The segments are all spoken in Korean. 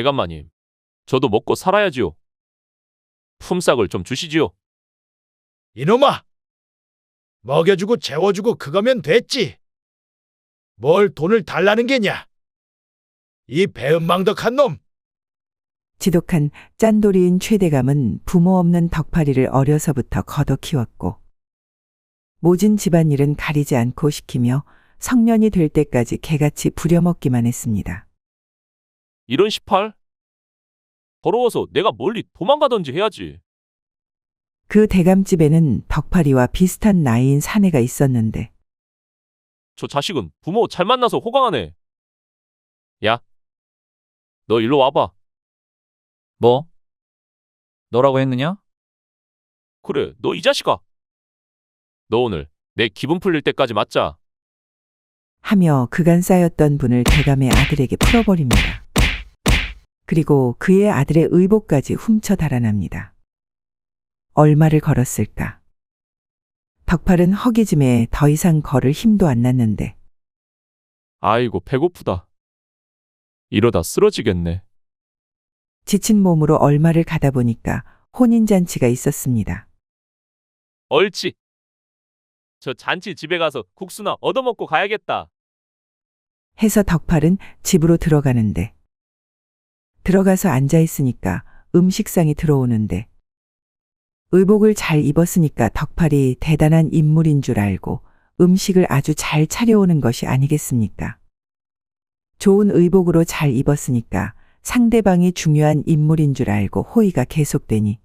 대감마님, 저도 먹고 살아야지요. 품삯을 좀 주시지요. 이놈아! 먹여주고 재워주고 그거면 됐지. 뭘 돈을 달라는 게냐? 이 배은망덕한 놈! 지독한 짠돌이인 최대감은 부모 없는 덕파리를 어려서부터 걷어 키웠고 모진 집안일은 가리지 않고 시키며 성년이 될 때까지 개같이 부려먹기만 했습니다. 이런 18? 더러워서 내가 멀리 도망가던지 해야지. 그 대감집에는 덕파리와 비슷한 나이인 사내가 있었는데 저 자식은 부모 잘 만나서 호강하네. 야, 너 일로 와봐. 뭐? 너라고 했느냐? 그래, 너 이 자식아. 너 오늘 내 기분 풀릴 때까지 맞자. 하며 그간 쌓였던 분을 대감의 아들에게 풀어버립니다. 그리고 그의 아들의 의복까지 훔쳐 달아납니다. 얼마를 걸었을까? 덕팔은 허기짐에 더 이상 걸을 힘도 안 났는데 아이고, 배고프다. 이러다 쓰러지겠네. 지친 몸으로 얼마를 가다 보니까 혼인잔치가 있었습니다. 옳지. 저 잔치 집에 가서 국수나 얻어먹고 가야겠다. 해서 덕팔은 집으로 들어가는데 들어가서 앉아 있으니까 음식상이 들어오는데 의복을 잘 입었으니까 덕팔이 대단한 인물인 줄 알고 음식을 아주 잘 차려오는 것이 아니겠습니까? 좋은 의복으로 잘 입었으니까 상대방이 중요한 인물인 줄 알고 호의가 계속되니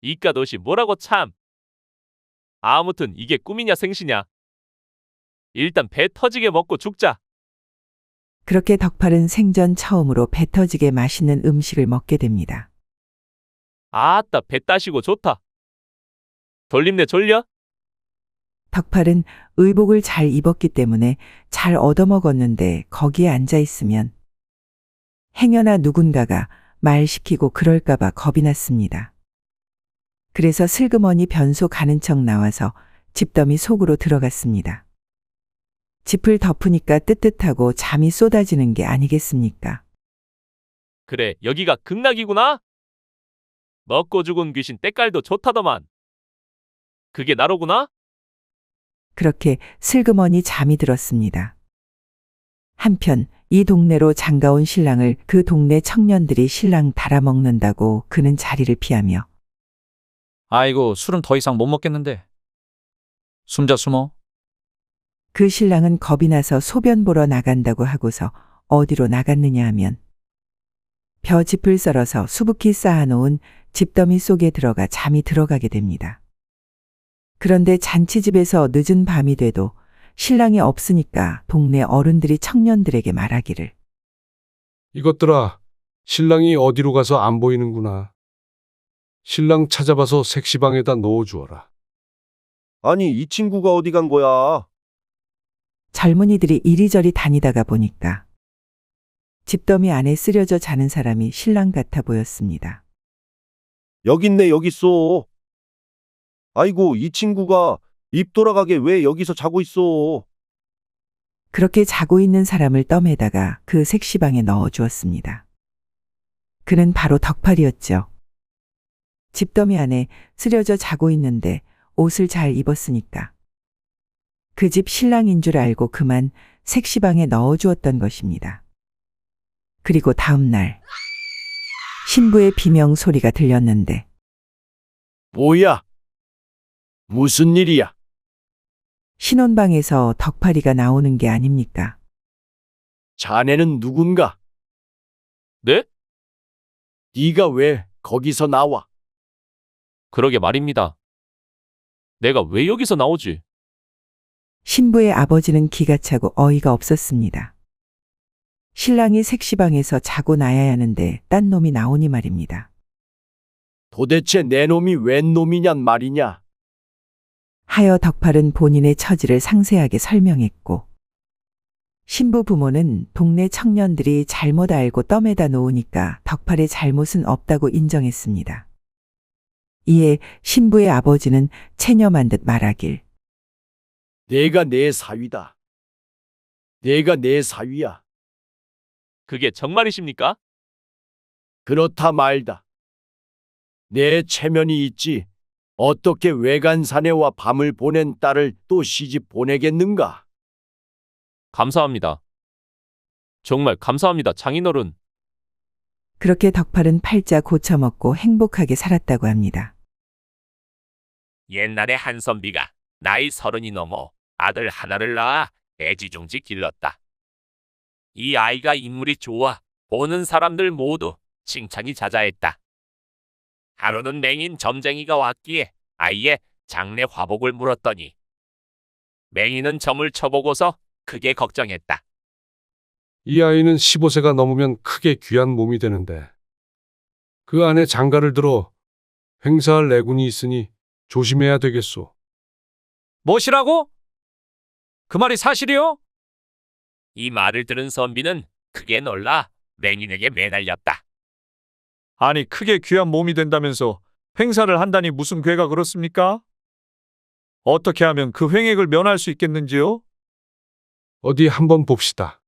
이깟 옷이 뭐라고 참. 아무튼 이게 꿈이냐 생시냐. 일단 배 터지게 먹고 죽자. 그렇게 덕팔은 생전 처음으로 배 터지게 맛있는 음식을 먹게 됩니다. 아따, 배 따시고 좋다. 졸립네 졸려? 덕팔은 의복을 잘 입었기 때문에 잘 얻어먹었는데 거기에 앉아 있으면 행여나 누군가가 말 시키고 그럴까봐 겁이 났습니다. 그래서 슬그머니 변소 가는 척 나와서 집더미 속으로 들어갔습니다. 집을 덮으니까 뜨뜻하고 잠이 쏟아지는 게 아니겠습니까? 그래, 여기가 극락이구나. 먹고 죽은 귀신 때깔도 좋다더만. 그게 나로구나? 그렇게 슬그머니 잠이 들었습니다. 한편 이 동네로 장가온 신랑을 그 동네 청년들이 신랑 달아먹는다고 그는 자리를 피하며 아이고, 술은 더 이상 못 먹겠는데. 숨자 숨어. 그 신랑은 겁이 나서 소변 보러 나간다고 하고서 어디로 나갔느냐 하면 벼짚을 썰어서 수북히 쌓아놓은 집더미 속에 들어가 잠이 들어가게 됩니다. 그런데 잔치집에서 늦은 밤이 돼도 신랑이 없으니까 동네 어른들이 청년들에게 말하기를 이것들아, 신랑이 어디로 가서 안 보이는구나. 신랑 찾아봐서 색시방에다 넣어주어라. 아니, 이 친구가 어디 간 거야? 젊은이들이 이리저리 다니다가 보니까 집더미 안에 쓰려져 자는 사람이 신랑 같아 보였습니다. 여기 있네, 여기 있어. 아이고, 이 친구가 입 돌아가게 왜 여기서 자고 있어? 그렇게 자고 있는 사람을 떠매다가 그 색시방에 넣어주었습니다. 그는 바로 덕팔이었죠. 집더미 안에 쓰려져 자고 있는데 옷을 잘 입었으니까 그 집 신랑인 줄 알고 그만 색시방에 넣어주었던 것입니다. 그리고 다음 날 신부의 비명 소리가 들렸는데 뭐야? 무슨 일이야? 신혼방에서 덕팔이가 나오는 게 아닙니까? 자네는 누군가? 네? 네가 왜 거기서 나와? 그러게 말입니다. 내가 왜 여기서 나오지? 신부의 아버지는 기가 차고 어이가 없었습니다. 신랑이 색시방에서 자고 나야 하는데 딴 놈이 나오니 말입니다. 도대체 내 놈이 웬 놈이냔 말이냐? 하여 덕팔은 본인의 처지를 상세하게 설명했고 신부 부모는 동네 청년들이 잘못 알고 떠매다 놓으니까 덕팔의 잘못은 없다고 인정했습니다. 이에 신부의 아버지는 체념한 듯 말하길 내가 내 사위다. 내가 내 사위야. 그게 정말이십니까? 그렇다 말다. 내 체면이 있지. 어떻게 외간 사내와 밤을 보낸 딸을 또 시집 보내겠는가? 감사합니다. 정말 감사합니다, 장인어른. 그렇게 덕팔은 팔자 고쳐먹고 행복하게 살았다고 합니다. 옛날에 한선비가 나이 30이 넘어 아들 하나를 낳아 애지중지 길렀다. 이 아이가 인물이 좋아 보는 사람들 모두 칭찬이 자자했다. 하루는 맹인 점쟁이가 왔기에 아이의 장래 화복을 물었더니 맹인은 점을 쳐보고서 크게 걱정했다. 이 아이는 15세가 넘으면 크게 귀한 몸이 되는데 그 안에 장가를 들어 횡사할 내군이 있으니 조심해야 되겠소. 뭐시라고? 그 말이 사실이요? 이 말을 들은 선비는 크게 놀라 맹인에게 매달렸다. 아니 크게 귀한 몸이 된다면서 횡사를 한다니 무슨 괴가 그렇습니까? 어떻게 하면 그 횡액을 면할 수 있겠는지요? 어디 한번 봅시다.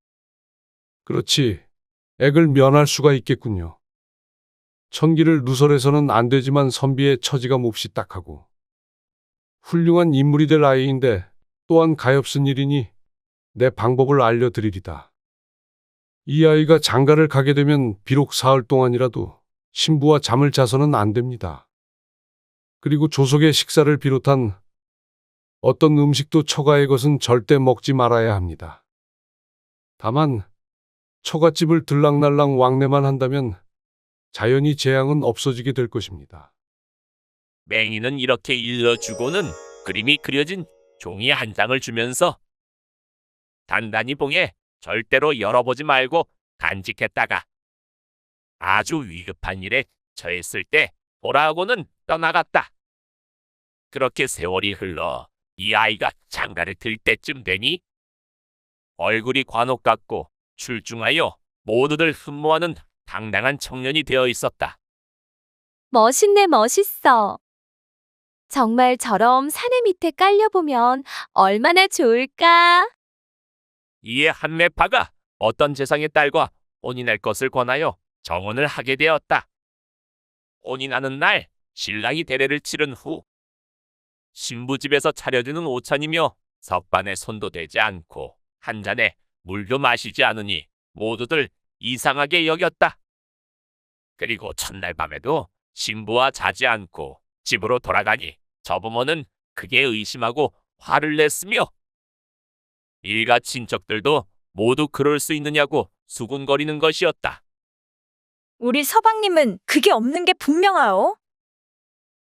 그렇지. 액을 면할 수가 있겠군요. 천기를 누설해서는 안 되지만 선비의 처지가 몹시 딱하고 훌륭한 인물이 될 아이인데 또한 가엾은 일이니 내 방법을 알려드리리다. 이 아이가 장가를 가게 되면 비록 사흘 동안이라도 신부와 잠을 자서는 안 됩니다. 그리고 조석의 식사를 비롯한 어떤 음식도 처가의 것은 절대 먹지 말아야 합니다. 다만 처갓집을 들락날락 왕래만 한다면 자연히 재앙은 없어지게 될 것입니다. 맹인은 이렇게 일러주고는 그림이 그려진 종이 한 장을 주면서 단단히 봉에 절대로 열어보지 말고 간직했다가 아주 위급한 일에 처했을 때 보라하고는 떠나갔다. 그렇게 세월이 흘러 이 아이가 장가를 들 때쯤 되니 얼굴이 관옥 같고 출중하여 모두들 흠모하는 당당한 청년이 되어 있었다. 멋있네, 멋있어. 정말 저럼 사내 밑에 깔려보면 얼마나 좋을까? 이에 한매파가 어떤 재상의 딸과 혼인할 것을 권하여 정혼을 하게 되었다. 혼인하는 날 신랑이 대례를 치른 후 신부 집에서 차려주는 오찬이며 석반에 손도 대지 않고 한 잔에 물도 마시지 않으니 모두들 이상하게 여겼다. 그리고 첫날 밤에도 신부와 자지 않고 집으로 돌아가니 저부모는 크게 의심하고 화를 냈으며 일가 친척들도 모두 그럴 수 있느냐고 수군거리는 것이었다. 우리 서방님은 그게 없는 게 분명하오.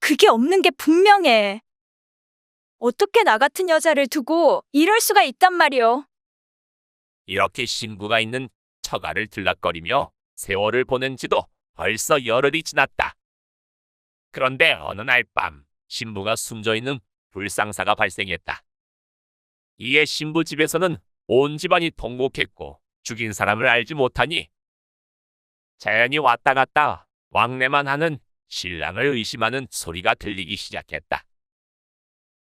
그게 없는 게 분명해. 어떻게 나 같은 여자를 두고 이럴 수가 있단 말이오. 이렇게 신부가 있는 처가를 들락거리며 세월을 보낸 지도 벌써 열흘이 지났다. 그런데 어느 날 밤 신부가 숨져 있는 불상사가 발생했다. 이에 신부 집에서는 온 집안이 통곡했고 죽인 사람을 알지 못하니 자연히 왔다 갔다 왕래만 하는 신랑을 의심하는 소리가 들리기 시작했다.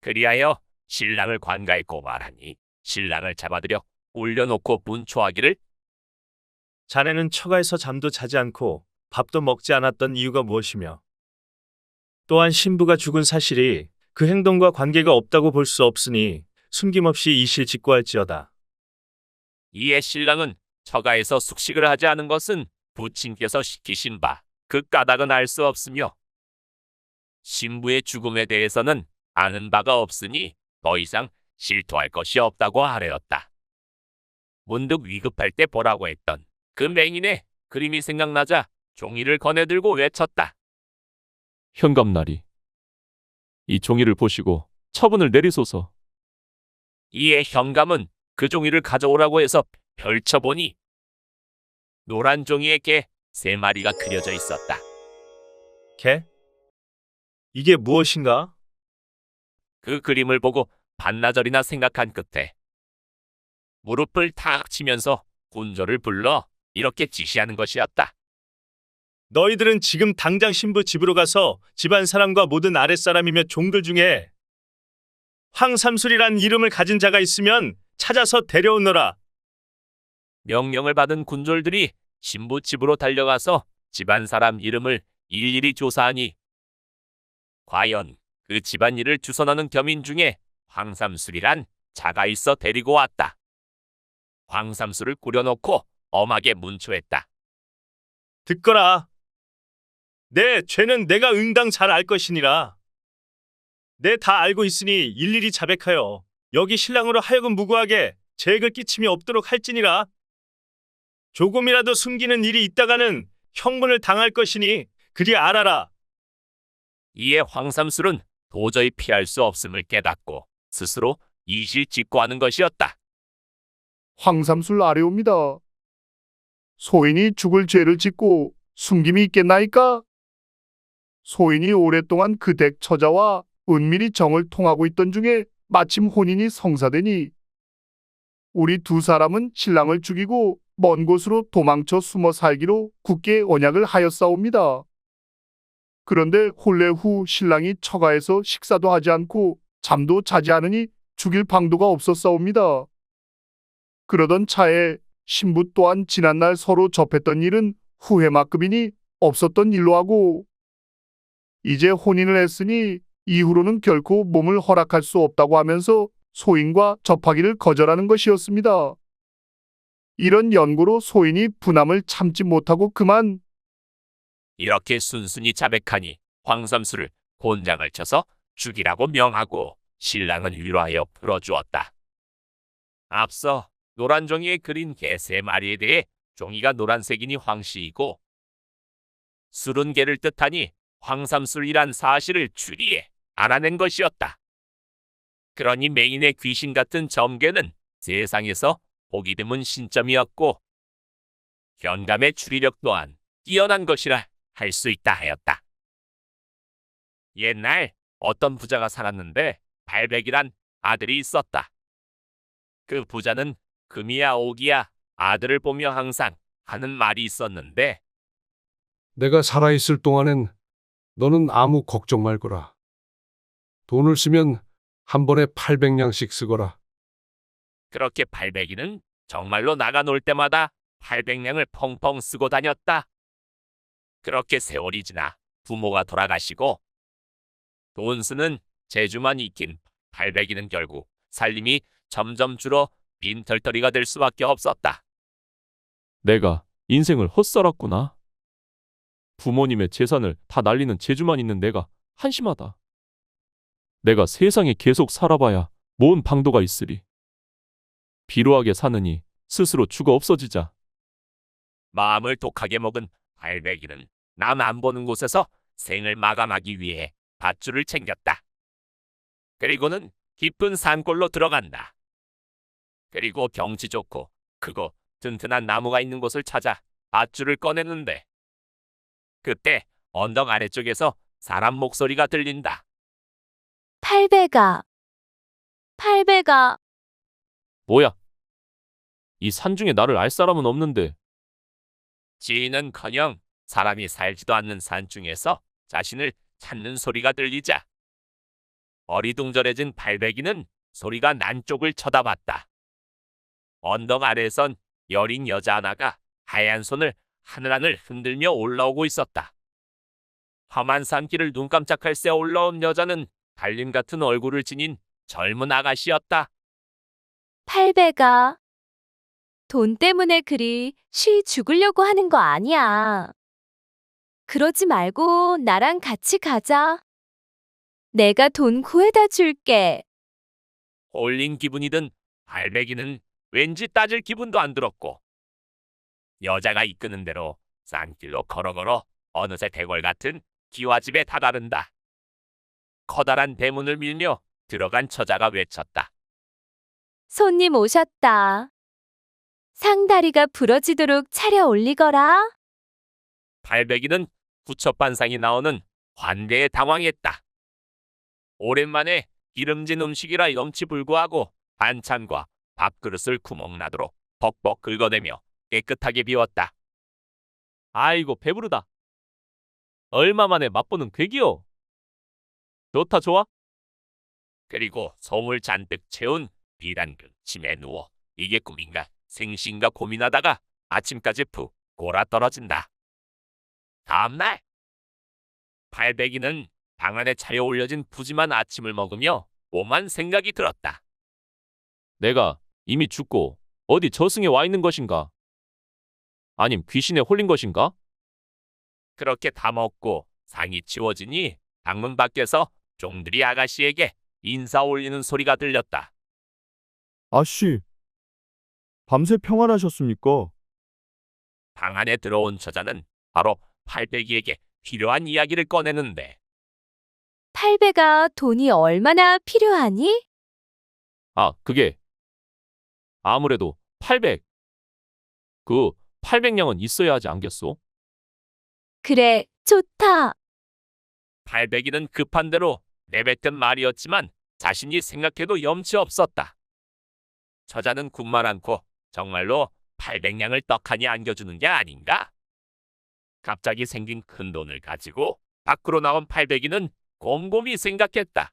그리하여 신랑을 관가에 고발하니 신랑을 잡아들여 올려놓고 문초하기를 자네는 처가에서 잠도 자지 않고 밥도 먹지 않았던 이유가 무엇이며 또한 신부가 죽은 사실이 그 행동과 관계가 없다고 볼 수 없으니 숨김없이 이실 직고할지어다. 이에 신랑은 처가에서 숙식을 하지 않은 것은 부친께서 시키신 바 그 까닭은 알 수 없으며 신부의 죽음에 대해서는 아는 바가 없으니 더 이상 실토할 것이 없다고 하려였다. 문득 위급할 때 보라고 했던 그 맹인의 그림이 생각나자 종이를 거내들고 외쳤다. 현감나리, 이 종이를 보시고 처분을 내리소서. 이에 현감은 그 종이를 가져오라고 해서 펼쳐보니 노란 종이에 개 3마리가 그려져 있었다. 개? 이게 무엇인가? 그 그림을 보고 반나절이나 생각한 끝에 무릎을 탁 치면서 군조를 불러 이렇게 지시하는 것이었다. 너희들은 지금 당장 신부 집으로 가서 집안 사람과 모든 아랫사람이며 종들 중에 황삼술이란 이름을 가진 자가 있으면 찾아서 데려오너라. 명령을 받은 군졸들이 신부 집으로 달려가서 집안 사람 이름을 일일이 조사하니 과연 그 집안일을 주선하는 겸인 중에 황삼술이란 자가 있어 데리고 왔다. 황삼술을 꾸려놓고 엄하게 문초했다. 듣거라. 내 죄는 내가 응당 잘 알 것이니라. 내 다 알고 있으니 일일이 자백하여 여기 신랑으로 하여금 무고하게 죄액을 끼침이 없도록 할지니라. 조금이라도 숨기는 일이 있다가는 형분을 당할 것이니 그리 알아라. 이에 황삼술은 도저히 피할 수 없음을 깨닫고 스스로 이실직고하는 것이었다. 황삼술 아래옵니다. 소인이 죽을 죄를 짓고 숨김이 있겠나이까? 소인이 오랫동안 그 댁 처자와 은밀히 정을 통하고 있던 중에 마침 혼인이 성사되니 우리 두 사람은 신랑을 죽이고 먼 곳으로 도망쳐 숨어 살기로 굳게 언약을 하였사옵니다. 그런데 혼례 후 신랑이 처가에서 식사도 하지 않고 잠도 자지 않으니 죽일 방도가 없었사옵니다. 그러던 차에 신부 또한 지난날 서로 접했던 일은 후회만큼이니 없었던 일로 하고 이제 혼인을 했으니 이후로는 결코 몸을 허락할 수 없다고 하면서 소인과 접하기를 거절하는 것이었습니다. 이런 연고로 소인이 분함을 참지 못하고 그만 이렇게 순순히 자백하니 황삼술을 곤장을 쳐서 죽이라고 명하고 신랑은 위로하여 풀어주었다. 앞서 노란 종이에 그린 개 3마리에 대해 종이가 노란색이니 황씨이고 술은 개를 뜻하니 황삼술이란 사실을 추리해 알아낸 것이었다. 그러니 맹인의 귀신 같은 점괘는 세상에서 보기 드문 신점이었고 현감의 추리력 또한 뛰어난 것이라 할 수 있다 하였다. 옛날 어떤 부자가 살았는데 발백이란 아들이 있었다. 그 부자는 금이야 옥이야 아들을 보며 항상 하는 말이 있었는데 내가 살아있을 동안엔 너는 아무 걱정 말거라. 돈을 쓰면 한 번에 800냥씩 쓰거라. 그렇게 발백이는 정말로 나가 놀 때마다 800냥을 펑펑 쓰고 다녔다. 그렇게 세월이 지나 부모가 돌아가시고 돈 쓰는 재주만 익힌 발백이는 결국 살림이 점점 줄어 빈털터리가 될 수밖에 없었다. 내가 인생을 헛살았구나. 부모님의 재산을 다 날리는 재주만 있는 내가 한심하다. 내가 세상에 계속 살아봐야 뭔 방도가 있으리. 비루하게 사느니 스스로 죽어 없어지자. 마음을 독하게 먹은 발백이는 남 안 보는 곳에서 생을 마감하기 위해 밧줄을 챙겼다. 그리고는 깊은 산골로 들어간다. 그리고 경치 좋고 크고 튼튼한 나무가 있는 곳을 찾아 밧줄을 꺼내는데 그때 언덕 아래쪽에서 사람 목소리가 들린다. 팔배가, 팔배가, 뭐야? 이 산중에 나를 알 사람은 없는데. 지인은커녕 사람이 살지도 않는 산중에서 자신을 찾는 소리가 들리자 어리둥절해진 발백이는 소리가 난 쪽을 쳐다봤다. 언덕 아래에선 여린 여자 하나가 하얀 손을 하늘하늘 흔들며 올라오고 있었다. 험한 산길을 눈 깜짝할 새 올라온 여자는 달림 같은 얼굴을 지닌 젊은 아가씨였다. 팔배가. 돈 때문에 그리 쉬 죽으려고 하는 거 아니야. 그러지 말고 나랑 같이 가자. 내가 돈 구해다 줄게. 홀린 기분이 든 발백이는 왠지 따질 기분도 안 들었고 여자가 이끄는 대로 산길로 걸어 어느새 대궐 같은 기와집에 다다른다. 커다란 대문을 밀며 들어간 처자가 외쳤다. 손님 오셨다. 상다리가 부러지도록 차려 올리거라. 발백이는 부처반상이 나오는 환대에 당황했다. 오랜만에 기름진 음식이라 염치불구하고 반찬과 밥그릇을 구멍나도록 벅벅 긁어내며 깨끗하게 비웠다. 아이고 배부르다. 얼마 만에 맛보는 괴기요. 좋다 좋아. 그리고 솜을 잔뜩 채운 비단그 침에 누워 이게 꿈인가 생신가 고민하다가 아침까지 푹 골아 떨어진다. 다음날 팔백이는 방 안에 차려 올려진 푸짐한 아침을 먹으며 오만 생각이 들었다. 내가 이미 죽고 어디 저승에 와 있는 것인가? 아님 귀신에 홀린 것인가? 그렇게 다 먹고 상이 치워지니 방문 밖에서 종들이 아가씨에게 인사 올리는 소리가 들렸다. 아씨, 밤새 평안하셨습니까? 방 안에 들어온 처자는 바로 팔백이에게 필요한 이야기를 꺼내는데 팔배가 돈이 얼마나 필요하니? 아, 그게 아무래도 800. 그 800냥은 있어야 하지 않겠소? 그래, 좋다. 팔백이는 급한 대로 내뱉은 말이었지만 자신이 생각해도 염치 없었다. 처자는 군말 않고 정말로 800냥을 떡하니 안겨주는 게 아닌가? 갑자기 생긴 큰 돈을 가지고 밖으로 나온 팔백이는 곰곰이 생각했다.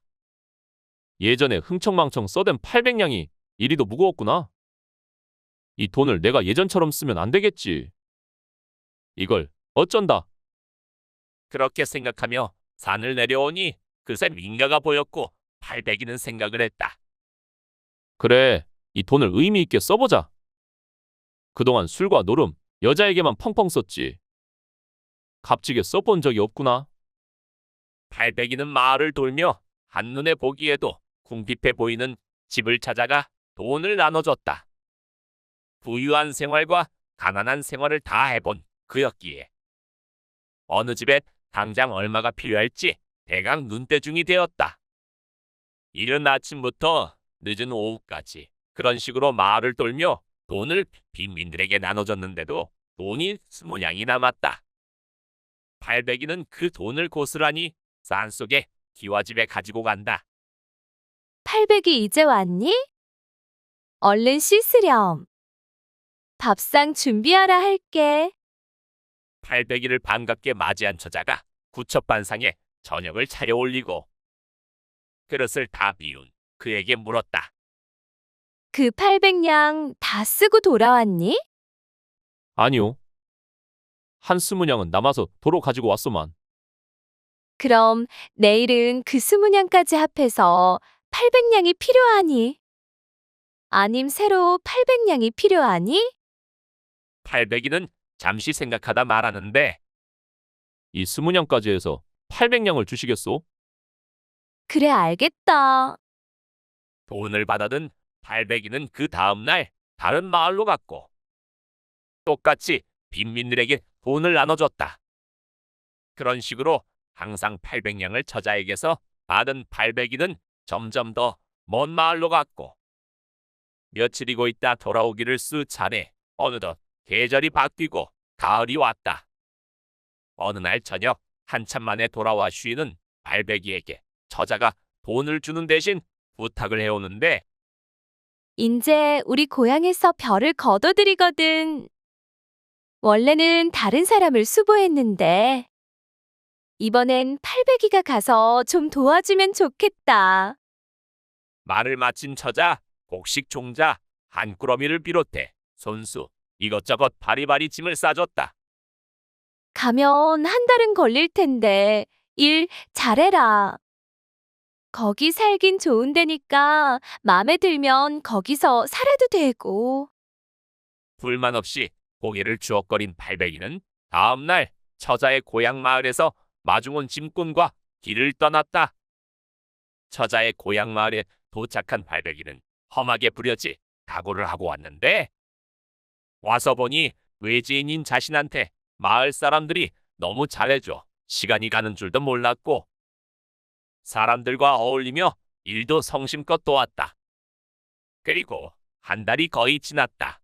예전에 흥청망청 써댄 800냥이 이리도 무거웠구나. 이 돈을 내가 예전처럼 쓰면 안 되겠지. 이걸 어쩐다. 그렇게 생각하며 산을 내려오니 그새 민가가 보였고 팔백이는 생각을 했다. 그래, 이 돈을 의미 있게 써보자. 그동안 술과 노름, 여자에게만 펑펑 썼지. 값지게 써본 적이 없구나. 팔백이는 마을을 돌며 한눈에 보기에도 궁핍해 보이는 집을 찾아가 돈을 나눠줬다. 부유한 생활과 가난한 생활을 다 해본 그였기에 어느 집에 당장 얼마가 필요할지 대강 눈대중이 되었다. 이른 아침부터 늦은 오후까지 그런 식으로 마을을 돌며 돈을 빈민들에게 나눠줬는데도 돈이 20냥이 남았다. 팔백이는 그 돈을 고스란히 산속에 기와집에 가지고 간다. 팔백이 이제 왔니? 얼른 씻으렴. 밥상 준비하라 할게. 팔백이를 반갑게 맞이한 처자가 구첩반상에 저녁을 차려 올리고 그릇을 다 비운 그에게 물었다. 그 800냥 다 쓰고 돌아왔니? 아니요. 한 20냥은 남아서 도로 가지고 왔소만. 그럼 내일은 그 20냥까지 합해서 800냥이 필요하니? 아님 새로 800냥이 필요하니? 팔백이는 잠시 생각하다 말하는데 이 20냥까지 해서 800냥을 주시겠소? 그래, 알겠다. 돈을 받아든 팔백이는 그 다음날 다른 마을로 갔고 똑같이 빈민들에게 돈을 나눠줬다. 그런 식으로 항상 800냥을 처자에게서 받은 팔백이는 점점 더 먼 마을로 갔고 며칠이고 있다 돌아오기를 수차례 어느덧 계절이 바뀌고 가을이 왔다. 어느 날 저녁 한참 만에 돌아와 쉬는 팔백이에게 처자가 돈을 주는 대신 부탁을 해오는데 이제 우리 고향에서 별을 거둬들이거든. 원래는 다른 사람을 수보했는데 이번엔 800이가 가서 좀 도와주면 좋겠다. 말을 마친 처자 곡식 종자 한 꾸러미를 비롯해 손수 이것저것 바리바리 짐을 싸줬다. 가면 한 달은 걸릴 텐데 일 잘해라. 거기 살긴 좋은 데니까 맘에 들면 거기서 살아도 되고. 불만 없이 고개를 주걱거린 팔백이는 다음날 처자의 고향 마을에서 마중 온 짐꾼과 길을 떠났다. 처자의 고향 마을에 도착한 팔백이는 험하게 부려지 각오를 하고 왔는데 와서 보니 외지인인 자신한테 마을 사람들이 너무 잘해줘 시간이 가는 줄도 몰랐고 사람들과 어울리며 일도 성심껏 도왔다. 그리고 한 달이 거의 지났다.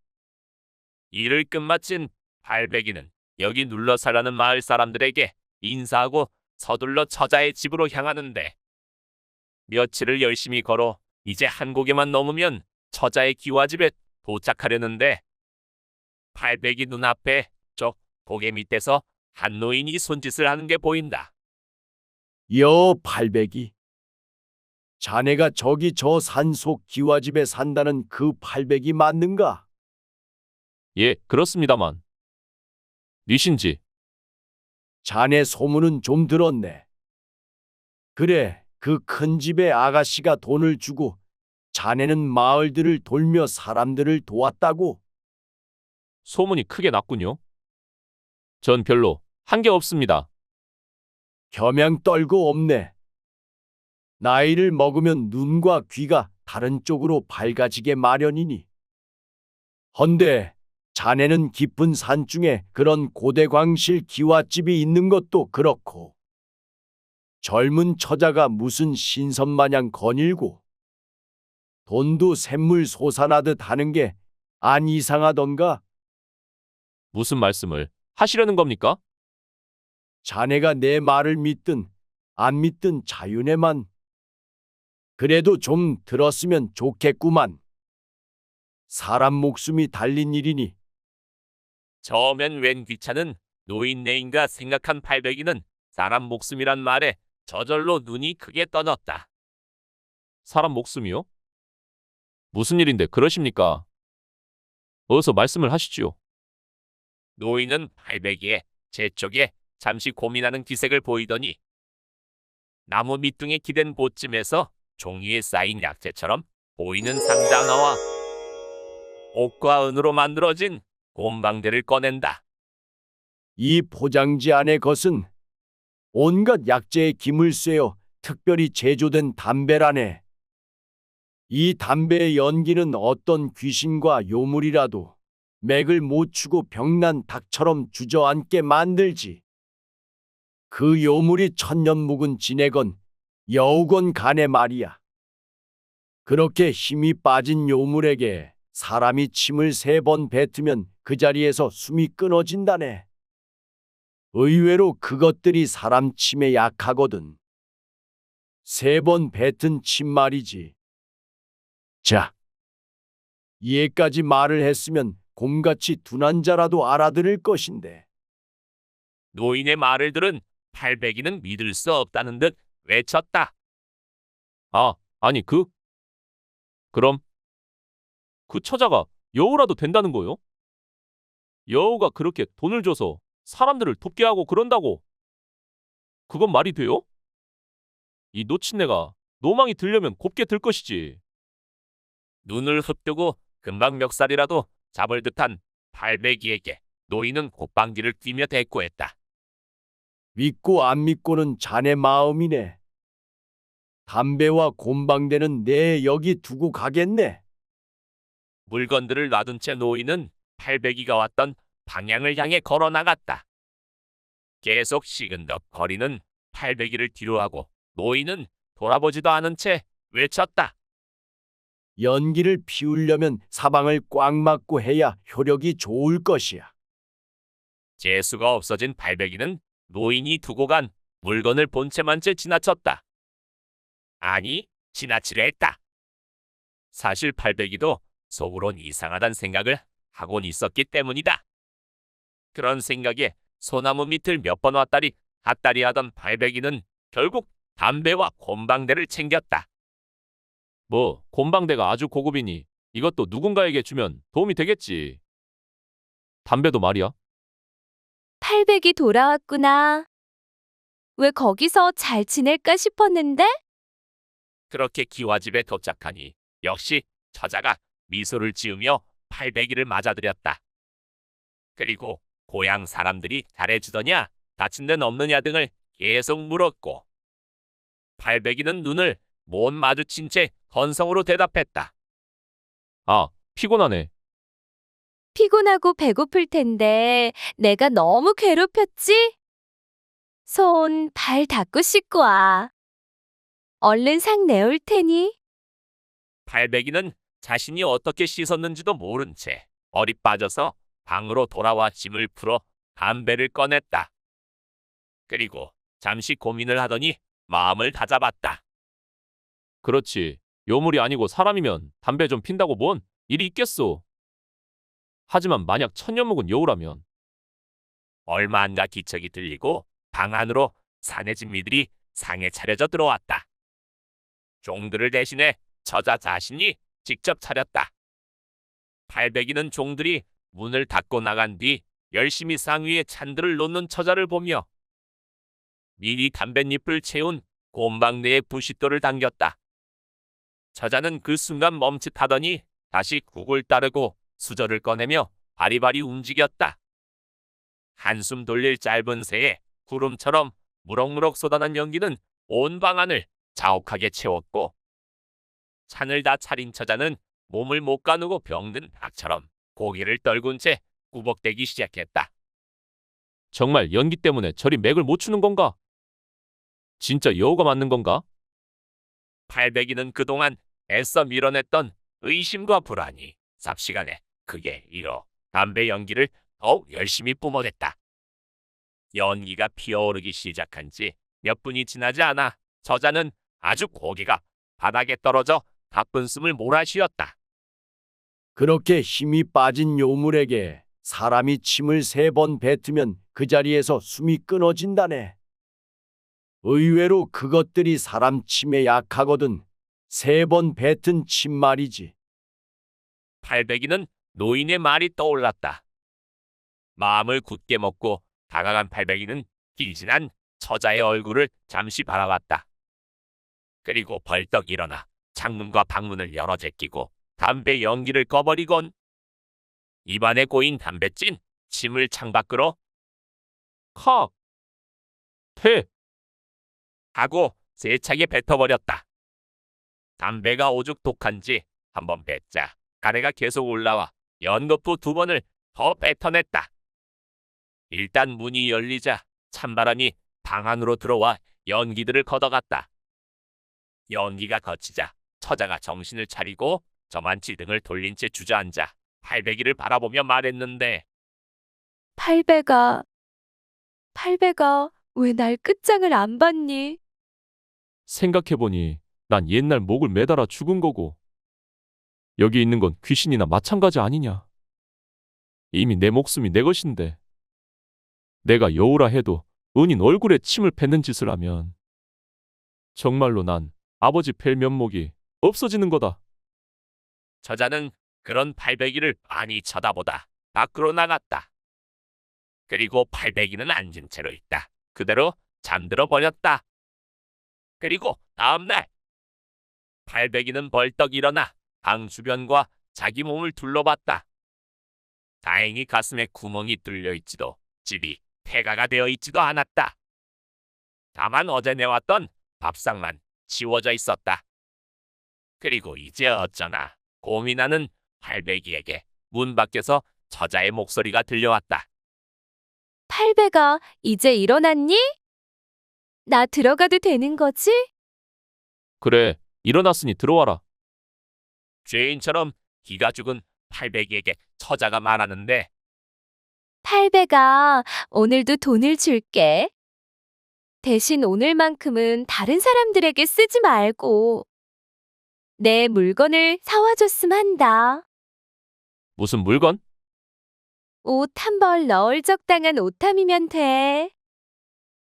일을 끝마친 팔백이는 여기 눌러 살라는 마을 사람들에게 인사하고 서둘러 처자의 집으로 향하는데 며칠을 열심히 걸어 이제 한 고개만 넘으면 처자의 기와집에 도착하려는데 팔백이 눈앞에 저 고개 밑에서 한 노인이 손짓을 하는 게 보인다. 여 팔백이. 자네가 저기 저 산속 기와집에 산다는 그 팔백이 맞는가? 예, 그렇습니다만. 니신지 자네 소문은 좀 들었네. 그래, 그 큰 집의 아가씨가 돈을 주고 자네는 마을들을 돌며 사람들을 도왔다고. 소문이 크게 났군요. 전 별로 한 게 없습니다. 겸양 떨고 없네. 나이를 먹으면 눈과 귀가 다른 쪽으로 밝아지게 마련이니. 헌데 자네는 깊은 산중에 그런 고대광실 기와집이 있는 것도 그렇고 젊은 처자가 무슨 신선마냥 거닐고 돈도 샘물 솟아나듯 하는 게 안 이상하던가? 무슨 말씀을 하시려는 겁니까? 자네가 내 말을 믿든 안 믿든 자유네만. 그래도 좀 들었으면 좋겠구만. 사람 목숨이 달린 일이니. 처음엔 웬 귀찮은 노인네인가 생각한 팔백이는 사람 목숨이란 말에 저절로 눈이 크게 떠졌다. 사람 목숨이요? 무슨 일인데 그러십니까? 어서 말씀을 하시지요. 노인은 팔백이의 제 쪽에 잠시 고민하는 기색을 보이더니 나무 밑둥에 기댄 보쯤에서 종이에 쌓인 약재처럼 보이는 상자 하나와 옥과 은으로 만들어진 곰방대를 꺼낸다. 이 포장지 안의 것은 온갖 약재의 김을 쐬어 특별히 제조된 담배라네. 이 담배의 연기는 어떤 귀신과 요물이라도 맥을 못 추고 병난 닭처럼 주저앉게 만들지. 그 요물이 천년 묵은 진액건 여우건 간에 말이야. 그렇게 힘이 빠진 요물에게 사람이 침을 3번 뱉으면 그 자리에서 숨이 끊어진다네. 의외로 그것들이 사람 침에 약하거든. 3번 뱉은 침 말이지. 자, 이에까지 말을 했으면 곰같이 둔한 자라도 알아들을 것인데. 노인의 말을 들은 팔백이는 믿을 수 없다는 듯 외쳤다. 아니 그럼 그 처자가 여우라도 된다는 거요? 여우가 그렇게 돈을 줘서 사람들을 돕게 하고 그런다고? 그건 말이 돼요? 이 노친네가 노망이 들려면 곱게 들 것이지. 눈을 흡뜨고 금방 멱살이라도 잡을 듯한 팔백이에게 노인은 곱방귀를 뀌며 대꾸했다. 믿고 안 믿고는 자네 마음이네. 담배와 곰방대는 내 여기 두고 가겠네. 물건들을 놔둔 채 노인은 팔백이가 왔던 방향을 향해 걸어 나갔다. 계속 시근덕 거리는 팔백이를 뒤로하고 노인은 돌아보지도 않은 채 외쳤다. 연기를 피우려면 사방을 꽉 막고 해야 효력이 좋을 것이야. 재수가 없어진 팔백이는 노인이 두고 간 물건을 본 채만 채 지나쳤다. 아니, 지나치려 했다. 사실 팔백이도 속으론 이상하단 생각을 하곤 있었기 때문이다. 그런 생각에 소나무 밑을 몇 번 왔다리 갔다리 하던 팔백이는 결국 담배와 곰방대를 챙겼다. 뭐 곰방대가 아주 고급이니 이것도 누군가에게 주면 도움이 되겠지. 담배도 말이야. 팔백이 돌아왔구나. 왜 거기서 잘 지낼까 싶었는데? 그렇게 기와집에 도착하니 역시 처자가 미소를 지으며 팔백이를 맞아들였다. 그리고 고향 사람들이 잘해주더냐, 다친 데는 없느냐 등을 계속 물었고 팔백이는 눈을 못 마주친 채 건성으로 대답했다. 피곤하네. 피곤하고 배고플 텐데 내가 너무 괴롭혔지? 손, 발 닦고 씻고 와. 얼른 상 내올 테니. 팔백이는 자신이 어떻게 씻었는지도 모른 채 얼이 빠져서 방으로 돌아와 짐을 풀어 담배를 꺼냈다. 그리고 잠시 고민을 하더니 마음을 다잡았다. 그렇지. 요물이 아니고 사람이면 담배 좀 핀다고 뭔 일이 있겠소. 하지만 만약 천년 묵은 여우라면 얼마 안가 기척이 들리고 방 안으로 사내 진미들이 상에 차려져 들어왔다. 종들을 대신해 처자 자신이 직접 차렸다. 팔백이는 종들이 문을 닫고 나간 뒤 열심히 상 위에 찬들을 놓는 처자를 보며 미리 담뱃잎을 채운 곰방내에 부싯돌을 당겼다. 처자는 그 순간 멈칫하더니 다시 국을 따르고 수저를 꺼내며 바리바리 움직였다. 한숨 돌릴 짧은 새에 구름처럼 무럭무럭 쏟아난 연기는 온 방안을 자욱하게 채웠고, 찬을 다 차린 처자는 몸을 못 가누고 병든 닭처럼 고개를 떨군 채 꾸벅대기 시작했다. 정말 연기 때문에 저리 맥을 못 추는 건가? 진짜 여우가 맞는 건가? 팔배기는 그동안 애써 밀어냈던 의심과 불안이 삽시간에 크게 일어 담배 연기를 더욱 열심히 뿜어댔다. 연기가 피어오르기 시작한 지 몇 분이 지나지 않아 저자는 아주 고개가 바닥에 떨어져 가쁜 숨을 몰아쉬었다. 그렇게 힘이 빠진 요물에게 사람이 침을 3번 뱉으면 그 자리에서 숨이 끊어진다네. 의외로 그것들이 사람 침에 약하거든. 3번 뱉은 침 말이지. 팔배기는 노인의 말이 떠올랐다. 마음을 굳게 먹고 다가간 팔배기는 길진한 처자의 얼굴을 잠시 바라봤다. 그리고 벌떡 일어나 창문과 방문을 열어 제끼고 담배 연기를 꺼버리곤 입안에 고인 담배찐 침을 창밖으로 칵! 퇴! 하고 세차게 뱉어버렸다. 담배가 오죽 독한지 한번 뱉자 가래가 계속 올라와 연거푸 2번을 더 뱉어냈다. 일단 문이 열리자 찬바람이 방 안으로 들어와 연기들을 걷어갔다. 연기가 거치자 처자가 정신을 차리고 저만치 등을 돌린 채 주저앉아 팔배기를 바라보며 말했는데, 팔배가 왜 날 끝장을 안 봤니? 생각해보니 난 옛날 목을 매달아 죽은 거고, 여기 있는 건 귀신이나 마찬가지 아니냐. 이미 내 목숨이 내 것인데 내가 여우라 해도 은인 얼굴에 침을 뱉는 짓을 하면 정말로 난 아버지 뵐 면목이 없어지는 거다. 저자는 그런 팔배기를 많이 쳐다보다 밖으로 나갔다. 그리고 팔배기는 앉은 채로 있다. 그대로 잠들어 버렸다. 그리고 다음 날 팔배기는 벌떡 일어나 방 주변과 자기 몸을 둘러봤다. 다행히 가슴에 구멍이 뚫려 있지도 집이 폐가가 되어 있지도 않았다. 다만 어제 내왔던 밥상만 치워져 있었다. 그리고 이제 어쩌나 고민하는 팔배기에게 문 밖에서 저자의 목소리가 들려왔다. 팔배가 이제 일어났니? 나 들어가도 되는 거지? 그래, 일어났으니 들어와라. 죄인처럼 기가 죽은 팔배기에게 처자가 말하는데, 팔배가 오늘도 돈을 줄게. 대신 오늘만큼은 다른 사람들에게 쓰지 말고 내 물건을 사와줬으면 한다. 무슨 물건? 옷 한 벌 넣을 적당한 옷함이면 돼.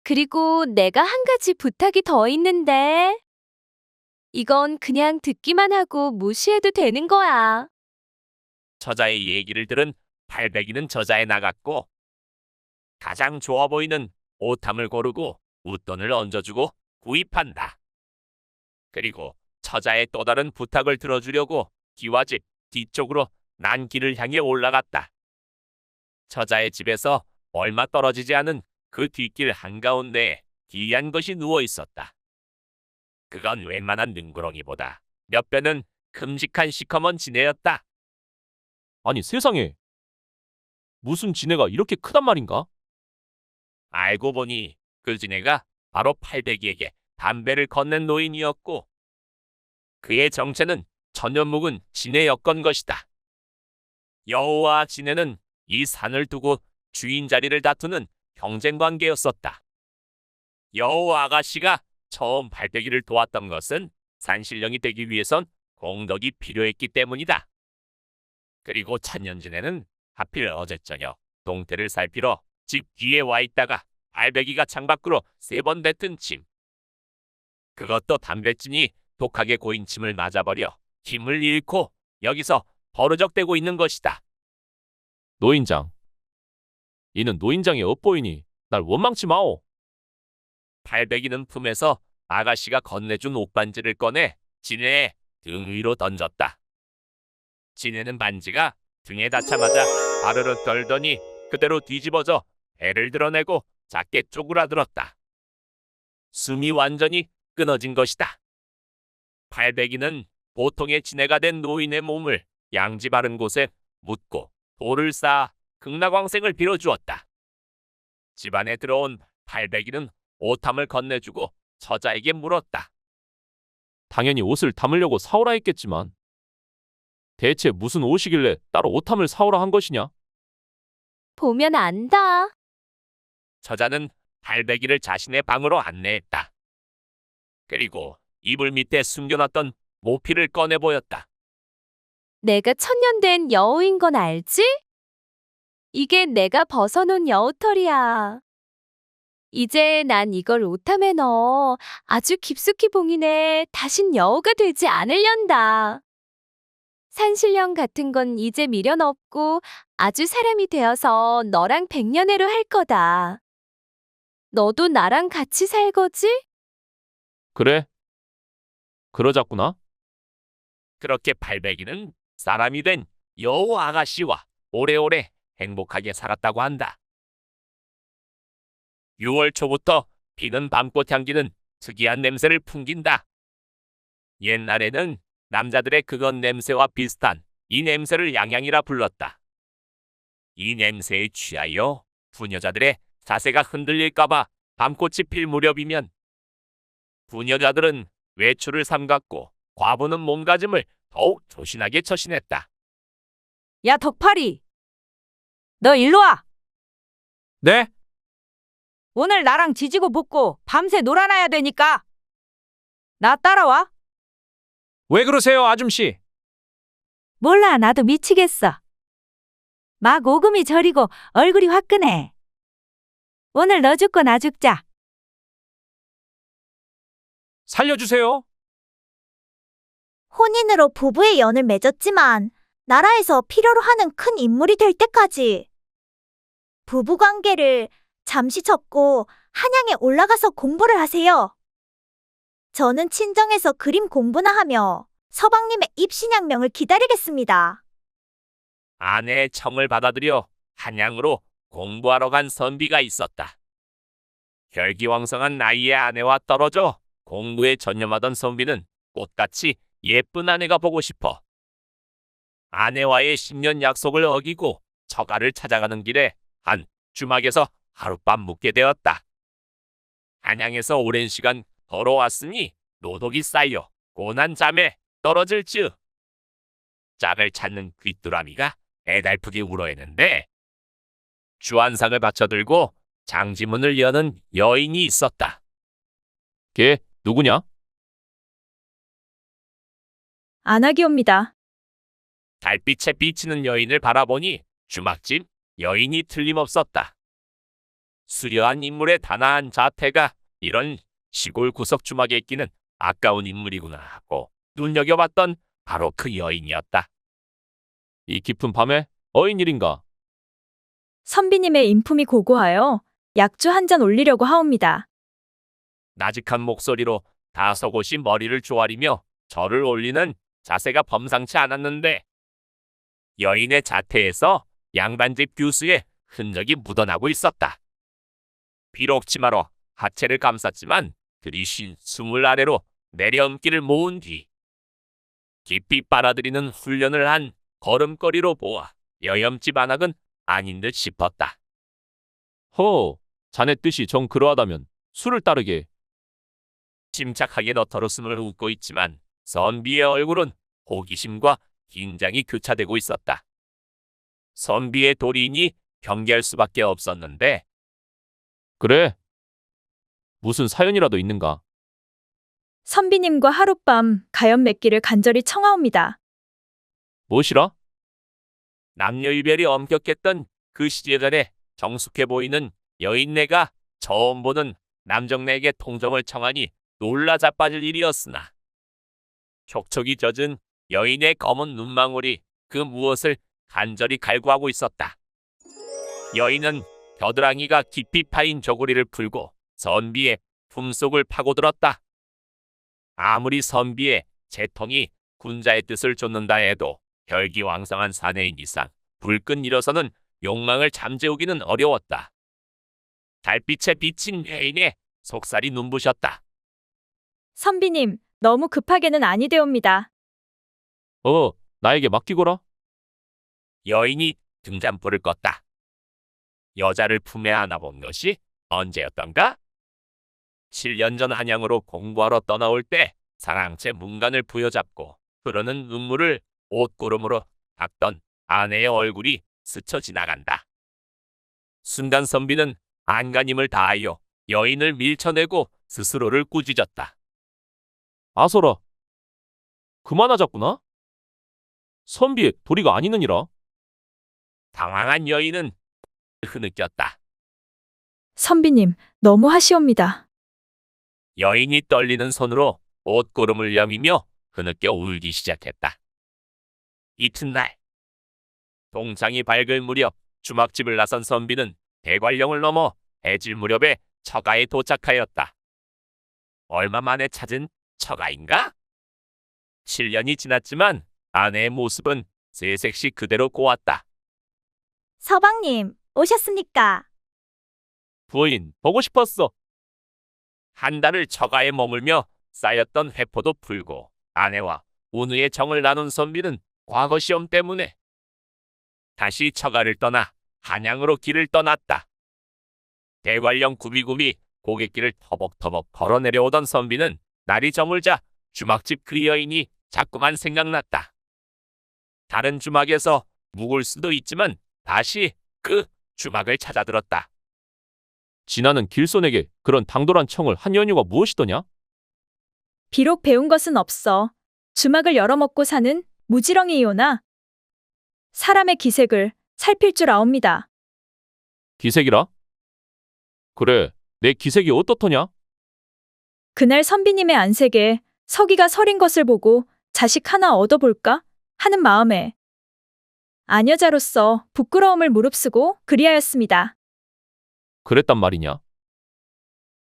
그리고 내가 한 가지 부탁이 더 있는데, 이건 그냥 듣기만 하고 무시해도 되는 거야. 처자의 얘기를 들은 팔배기는 저자에 나갔고 가장 좋아 보이는 옷함을 고르고 웃돈을 얹어주고 구입한다. 그리고 처자의 또 다른 부탁을 들어주려고 기와집 뒤쪽으로 난 길을 향해 올라갔다. 처자의 집에서 얼마 떨어지지 않은 그 뒷길 한가운데에 기이한 것이 누워 있었다. 그건 웬만한 능구렁이보다 몇 배는 큼직한 시커먼 지네였다. 아니 세상에, 무슨 지네가 이렇게 크단 말인가? 알고 보니 그 지네가 바로 팔배기에게 담배를 건넨 노인이었고, 그의 정체는 전혀 묵은 지네였건 것이다. 여우와 지네는 이 산을 두고 주인 자리를 다투는 경쟁 관계였었다. 여우 아가씨가 처음 팔배기를 도왔던 것은 산신령이 되기 위해선 공덕이 필요했기 때문이다. 그리고 천년지네는 하필 어제 저녁 동태를 살피러 집 뒤에 와 있다가 팔배기가 창밖으로 3번 뱉은 침, 그것도 담배찜이 독하게 고인 침을 맞아버려 힘을 잃고 여기서 버르적대고 있는 것이다. 노인장, 이는 노인장의 엇보이니 날 원망치 마오. 팔백이는 품에서 아가씨가 건네준 옷반지를 꺼내 진해의 등 위로 던졌다. 진해는 반지가 등에 닿자마자 바르르 떨더니 그대로 뒤집어져 배를 드러내고 작게 쪼그라들었다. 숨이 완전히 끊어진 것이다. 팔백이는 보통의 진해가 된 노인의 몸을 양지 바른 곳에 묻고 돌을 쌓아 극락왕생을 빌어주었다. 집안에 들어온 팔백이는 옷함을 건네주고 처자에게 물었다. 당연히 옷을 담으려고 사오라 했겠지만 대체 무슨 옷이길래 따로 옷함을 사오라 한 것이냐? 보면 안다. 처자는 팔백이를 자신의 방으로 안내했다. 그리고 이불 밑에 숨겨놨던 모피를 꺼내 보였다. 내가 천년된 여우인 건 알지? 이게 내가 벗어놓은 여우털이야. 이제 난 이걸 옷함에 넣어 아주 깊숙이 봉인해 다신 여우가 되지 않으련다. 산신령 같은 건 이제 미련 없고 아주 사람이 되어서 너랑 백년해로 할 거다. 너도 나랑 같이 살 거지? 그래? 그러자꾸나? 그렇게 팔백이는 사람이 된 여우 아가씨와 오래오래 행복하게 살았다고 한다. 6월 초부터 피는 밤꽃 향기는 특이한 냄새를 풍긴다. 옛날에는 남자들의 그것 냄새와 비슷한 이 냄새를 양양이라 불렀다. 이 냄새에 취하여 부녀자들의 자세가 흔들릴까봐 밤꽃이 필 무렵이면 부녀자들은 외출을 삼갔고 과부는 몸가짐을 더욱 조신하게 처신했다. 야, 덕팔이. 너 일로 와. 네? 오늘 나랑 지지고 볶고 밤새 놀아놔야 되니까. 나 따라와. 왜 그러세요, 아줌씨? 몰라, 나도 미치겠어. 막 오금이 저리고 얼굴이 화끈해. 오늘 너 죽고 나 죽자. 살려주세요. 혼인으로 부부의 연을 맺었지만 나라에서 필요로 하는 큰 인물이 될 때까지 부부관계를 잠시 접고 한양에 올라가서 공부를 하세요. 저는 친정에서 그림 공부나 하며 서방님의 입신양명을 기다리겠습니다. 아내의 청을 받아들여 한양으로 공부하러 간 선비가 있었다. 혈기왕성한 나이의 아내와 떨어져 공부에 전념하던 선비는 꽃같이 예쁜 아내가 보고 싶어 아내와의 10년 약속을 어기고 처가를 찾아가는 길에 한 주막에서 하룻밤 묵게 되었다. 한양에서 오랜 시간 걸어왔으니 노독이 쌓여 고난 잠에 떨어질 즈음 짝을 찾는 귀뚜라미가 애달프게 울어했는데 주안상을 받쳐들고 장지문을 여는 여인이 있었다. 걔 누구냐? 안하기옵니다. 달빛에 비치는 여인을 바라보니 주막집 여인이 틀림없었다. 수려한 인물의 단아한 자태가 이런 시골 구석 주막에 있기는 아까운 인물이구나 하고 눈여겨봤던 바로 그 여인이었다. 이 깊은 밤에 어인 일인가? 선비님의 인품이 고고하여 약주 한 잔 올리려고 하옵니다. 나직한 목소리로 다소곳이 머리를 조아리며 절을 올리는 자세가 범상치 않았는데 여인의 자태에서 양반집 규수의 흔적이 묻어나고 있었다. 비록 치마로 하체를 감쌌지만 그리 쉰 숨을 아래로 내려앉기를 모은 뒤 깊이 빨아들이는 훈련을 한 걸음걸이로 보아 여염집 안악은 아닌 듯 싶었다. 허, 자네 뜻이 정 그러하다면 술을 따르게. 침착하게 너털웃음을 웃고 있지만 선비의 얼굴은 호기심과 긴장이 교차되고 있었다. 선비의 도리인이 경계할 수밖에 없었는데 그래? 무슨 사연이라도 있는가? 선비님과 하룻밤 가연 맺기를 간절히 청하옵니다. 무엇이라? 남녀 이별이 엄격했던 그 시절에 정숙해 보이는 여인네가 처음 보는 남정네에게 통정을 청하니 놀라 자빠질 일이었으나 촉촉이 젖은 여인의 검은 눈망울이 그 무엇을 간절히 갈구하고 있었다. 여인은 겨드랑이가 깊이 파인 저고리를 풀고 선비의 품속을 파고들었다. 아무리 선비의 재통이 군자의 뜻을 좇는다 해도 혈기왕성한 사내인 이상 불끈 일어서는 욕망을 잠재우기는 어려웠다. 달빛에 비친 여인의 속살이 눈부셨다. 선비님, 너무 급하게는 아니되옵니다. 나에게 맡기거라. 여인이 등잔불을 껐다. 여자를 품에 안아본 것이 언제였던가? 7년 전 한양으로 공부하러 떠나올 때 사랑채 문간을 부여잡고 흐르는 눈물을 옷구름으로 닦던 아내의 얼굴이 스쳐 지나간다. 순간 선비는 안간힘을 다하여 여인을 밀쳐내고 스스로를 꾸짖었다. 아서라. 그만하자꾸나? 선비의 도리가 아니느니라. 당황한 여인은 흐느꼈다. 선비님, 너무 하시옵니다. 여인이 떨리는 손으로 옷구름을 여미며 흐느껴 울기 시작했다. 이튿날 동창이 밝을 무렵 주막집을 나선 선비는 대관령을 넘어 해질 무렵에 처가에 도착하였다. 얼마 만에 찾은 처가인가? 7년이 지났지만 아내의 모습은 새색시 그대로 고왔다. 서방님, 오셨습니까? 부인, 보고 싶었어. 한 달을 처가에 머물며 쌓였던 회포도 풀고 아내와 운우의 정을 나눈 선비는 과거 시험 때문에 다시 처가를 떠나 한양으로 길을 떠났다. 대관령 구비구비 고갯길을 터벅터벅 걸어 내려오던 선비는 날이 저물자 주막집 그 여인이 자꾸만 생각났다. 다른 주막에서 묵을 수도 있지만 다시 그 주막을 찾아들었다. 진아는 길손에게 그런 당돌한 청을 한 연유가 무엇이더냐? 비록 배운 것은 없어 주막을 열어먹고 사는 무지렁이이오나 사람의 기색을 살필 줄 아옵니다. 기색이라? 그래, 내 기색이 어떻더냐? 그날 선비님의 안색에 서기가 서린 것을 보고 자식 하나 얻어볼까 하는 마음에 아녀자로서 부끄러움을 무릅쓰고 그리하였습니다. 그랬단 말이냐?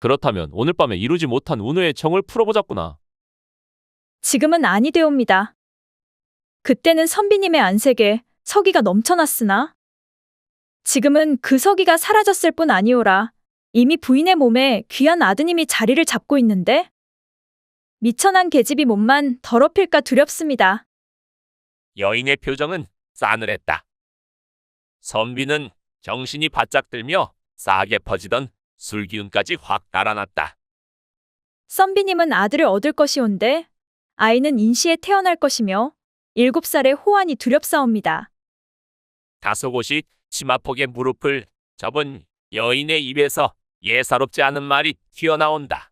그렇다면 오늘 밤에 이루지 못한 운우의 정을 풀어보자꾸나. 지금은 아니되옵니다. 그때는 선비님의 안색에 서기가 넘쳐났으나 지금은 그 서기가 사라졌을 뿐 아니오라. 이미 부인의 몸에 귀한 아드님이 자리를 잡고 있는데 미천한 계집이 몸만 더럽힐까 두렵습니다. 여인의 표정은 싸늘했다. 선비는 정신이 바짝 들며 싸게 퍼지던 술기운까지 확 달아났다. 선비님은 아들을 얻을 것이온데 아이는 인시에 태어날 것이며 7살의 호환이 두렵사옵니다. 다소곳이 치마폭에 무릎을 접은 여인의 입에서 예사롭지 않은 말이 튀어나온다.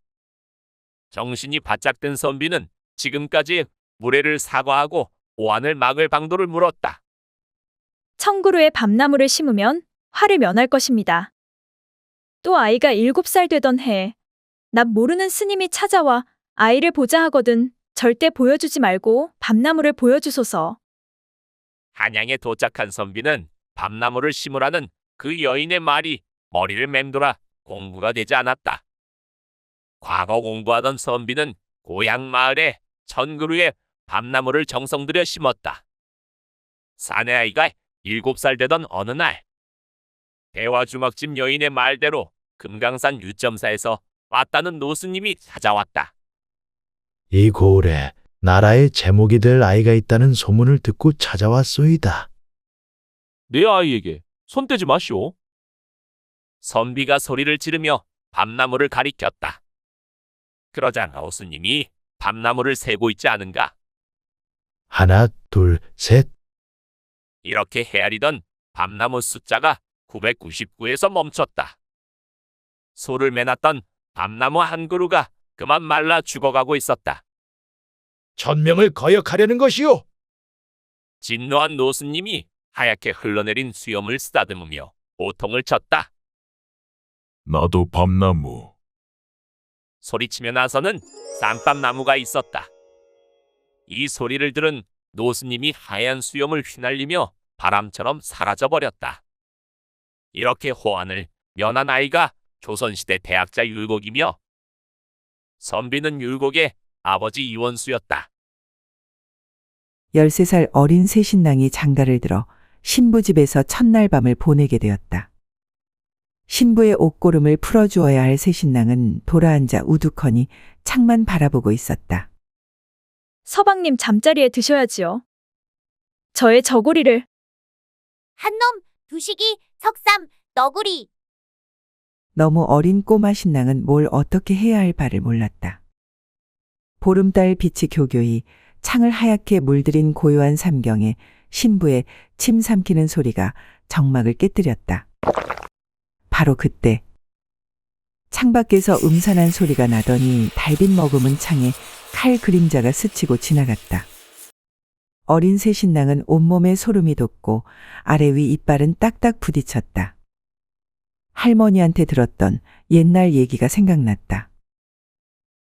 정신이 바짝 든 선비는 지금까지 무례를 사과하고 오한을 막을 방도를 물었다. 청구루에 밤나무를 심으면 화를 면할 것입니다. 또 아이가 7살 되던 해에 나 모르는 스님이 찾아와 아이를 보자 하거든 절대 보여주지 말고 밤나무를 보여주소서. 한양에 도착한 선비는 밤나무를 심으라는 그 여인의 말이 머리를 맴돌아 공부가 되지 않았다. 과거 공부하던 선비는 고향 마을에 천그루에 밤나무를 정성 들여 심었다. 사내 아이가 7살 되던 어느 날 대화주막집 여인의 말대로 금강산 유점사에서 왔다는 노스님이 찾아왔다. 이 고을에 나라의 제목이 될 아이가 있다는 소문을 듣고 찾아왔소이다. 내 아이에게 손대지 마시오. 선비가 소리를 지르며 밤나무를 가리켰다. 그러자 노스님이 밤나무를 세고 있지 않은가? 하나, 둘, 셋. 이렇게 헤아리던 밤나무 숫자가 999에서 멈췄다. 소를 매놨던 밤나무 한 그루가 그만 말라 죽어가고 있었다. 천명을 거역하려는 것이오. 진노한 노스님이 하얗게 흘러내린 수염을 쓰다듬으며 오통을 쳤다. 나도 밤나무. 소리치며 나서는 쌈밤나무가 있었다. 이 소리를 들은 노스님이 하얀 수염을 휘날리며 바람처럼 사라져버렸다. 이렇게 호환을 면한 아이가 조선시대 대학자 율곡이며 선비는 율곡의 아버지 이원수였다. 13살 어린 새신랑이 장가를 들어 신부 집에서 첫날 밤을 보내게 되었다. 신부의 옷고름을 풀어주어야 할 새신랑은 돌아앉아 우두커니 창만 바라보고 있었다. 서방님 잠자리에 드셔야지요. 저의 저고리를. 한놈, 두식이, 석삼, 너구리. 너무 어린 꼬마 신랑은 뭘 어떻게 해야 할 바를 몰랐다. 보름달 빛이 교교히 창을 하얗게 물들인 고요한 삼경에 신부의 침 삼키는 소리가 정막을 깨뜨렸다. 바로 그때 창밖에서 음산한 소리가 나더니 달빛 머금은 창에 칼 그림자가 스치고 지나갔다. 어린 새신랑은 온몸에 소름이 돋고 아래 위 이빨은 딱딱 부딪혔다. 할머니한테 들었던 옛날 얘기가 생각났다.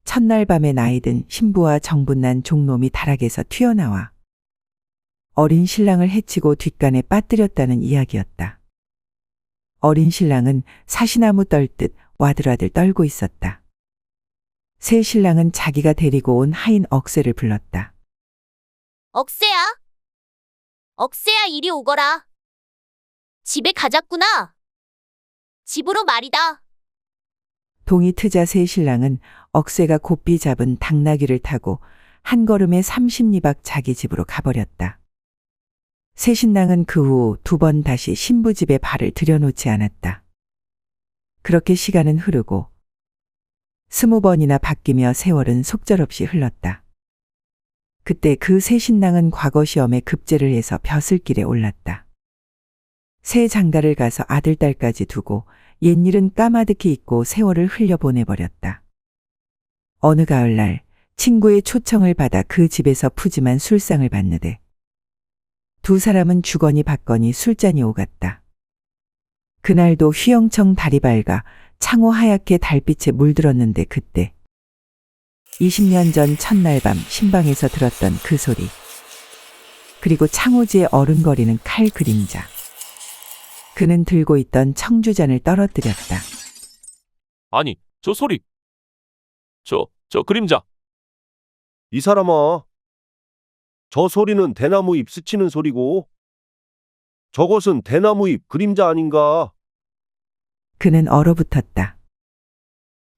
첫날 밤에 나이든 신부와 정분난 종놈이 다락에서 튀어나와 어린 신랑을 해치고 뒷간에 빠뜨렸다는 이야기였다. 어린 신랑은 사시나무 떨듯 와들와들 떨고 있었다. 새 신랑은 자기가 데리고 온 하인 억새를 불렀다. 억새야? 억새야, 이리 오거라. 집에 가자꾸나. 집으로 말이다. 동이 트자 새 신랑은 억새가 곱비 잡은 당나귀를 타고 한 걸음에 30리박 자기 집으로 가버렸다. 새 신랑은 그 후 2번 다시 신부 집에 발을 들여놓지 않았다. 그렇게 시간은 흐르고 20번이나 바뀌며 세월은 속절없이 흘렀다. 그때 그 새 신랑은 과거 시험에 급제를 해서 벼슬길에 올랐다. 새 장가를 가서 아들, 딸까지 두고 옛일은 까마득히 잊고 세월을 흘려보내버렸다. 어느 가을날 친구의 초청을 받아 그 집에서 푸짐한 술상을 받는데 두 사람은 주거니 받거니 술잔이 오갔다. 그날도 휘영청 달이 밝아 창호 하얗게 달빛에 물들었는데 그때 20년 전 첫날 밤 신방에서 들었던 그 소리, 그리고 창호지에 어른거리는 칼 그림자. 그는 들고 있던 청주잔을 떨어뜨렸다. 아니, 저 소리. 저 그림자. 이 사람아, 저 소리는 대나무 잎 스치는 소리고 저것은 대나무 잎 그림자 아닌가? 그는 얼어붙었다.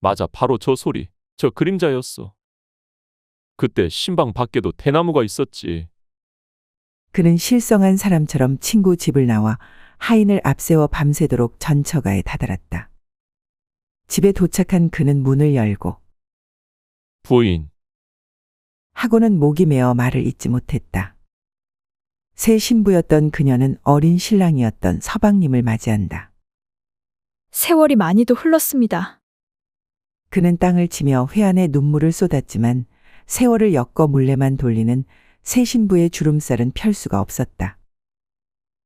맞아, 바로 저 소리. 저 그림자였어. 그때 신방 밖에도 대나무가 있었지. 그는 실성한 사람처럼 친구 집을 나와 하인을 앞세워 밤새도록 전처가에 다다랐다. 집에 도착한 그는 문을 열고 부인, 하고는 목이 메어 말을 잇지 못했다. 새 신부였던 그녀는 어린 신랑이었던 서방님을 맞이한다. 세월이 많이도 흘렀습니다. 그는 땅을 치며 회한에 눈물을 쏟았지만 세월을 엮어 물레만 돌리는 새 신부의 주름살은 펼 수가 없었다.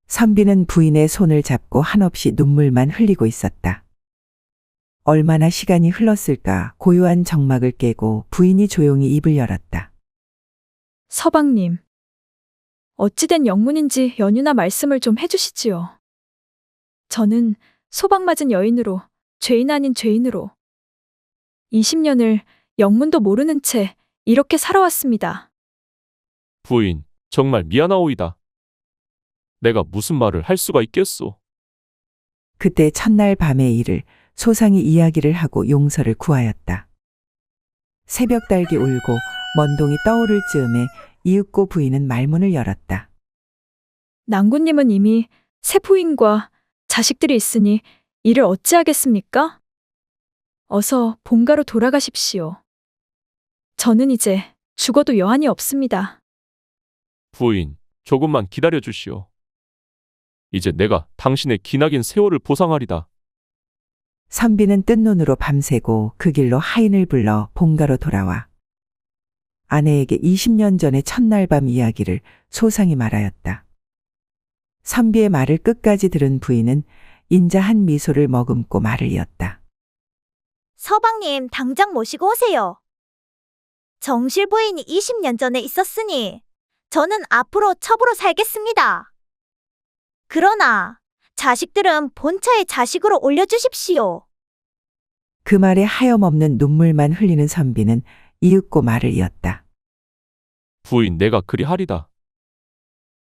선비는 부인의 손을 잡고 한없이 눈물만 흘리고 있었다. 얼마나 시간이 흘렀을까 고요한 정막을 깨고 부인이 조용히 입을 열었다. 서방님, 어찌된 영문인지 연유나 말씀을 좀 해주시지요. 저는 소박맞은 여인으로, 죄인 아닌 죄인으로 20년을 영문도 모르는 채 이렇게 살아왔습니다. 부인, 정말 미안하오이다. 내가 무슨 말을 할 수가 있겠소. 그때 첫날 밤의 일을 소상히 이야기를 하고 용서를 구하였다. 새벽 달기 울고 먼동이 떠오를 즈음에 이윽고 부인은 말문을 열었다. 낭군님은 이미 새 부인과 자식들이 있으니 이를 어찌하겠습니까? 어서 본가로 돌아가십시오. 저는 이제 죽어도 여한이 없습니다. 부인, 조금만 기다려 주시오. 이제 내가 당신의 기나긴 세월을 보상하리다. 선비는 뜬 눈으로 밤새고 그 길로 하인을 불러 본가로 돌아와 아내에게 20년 전의 첫날 밤 이야기를 소상히 말하였다. 선비의 말을 끝까지 들은 부인은 인자한 미소를 머금고 말을 이었다. 서방님, 당장 모시고 오세요. 정실 부인이 20년 전에 있었으니 저는 앞으로 첩으로 살겠습니다. 그러나 자식들은 본처의 자식으로 올려주십시오. 그 말에 하염없는 눈물만 흘리는 선비는 이윽고 말을 이었다. 부인 내가 그리 하리다.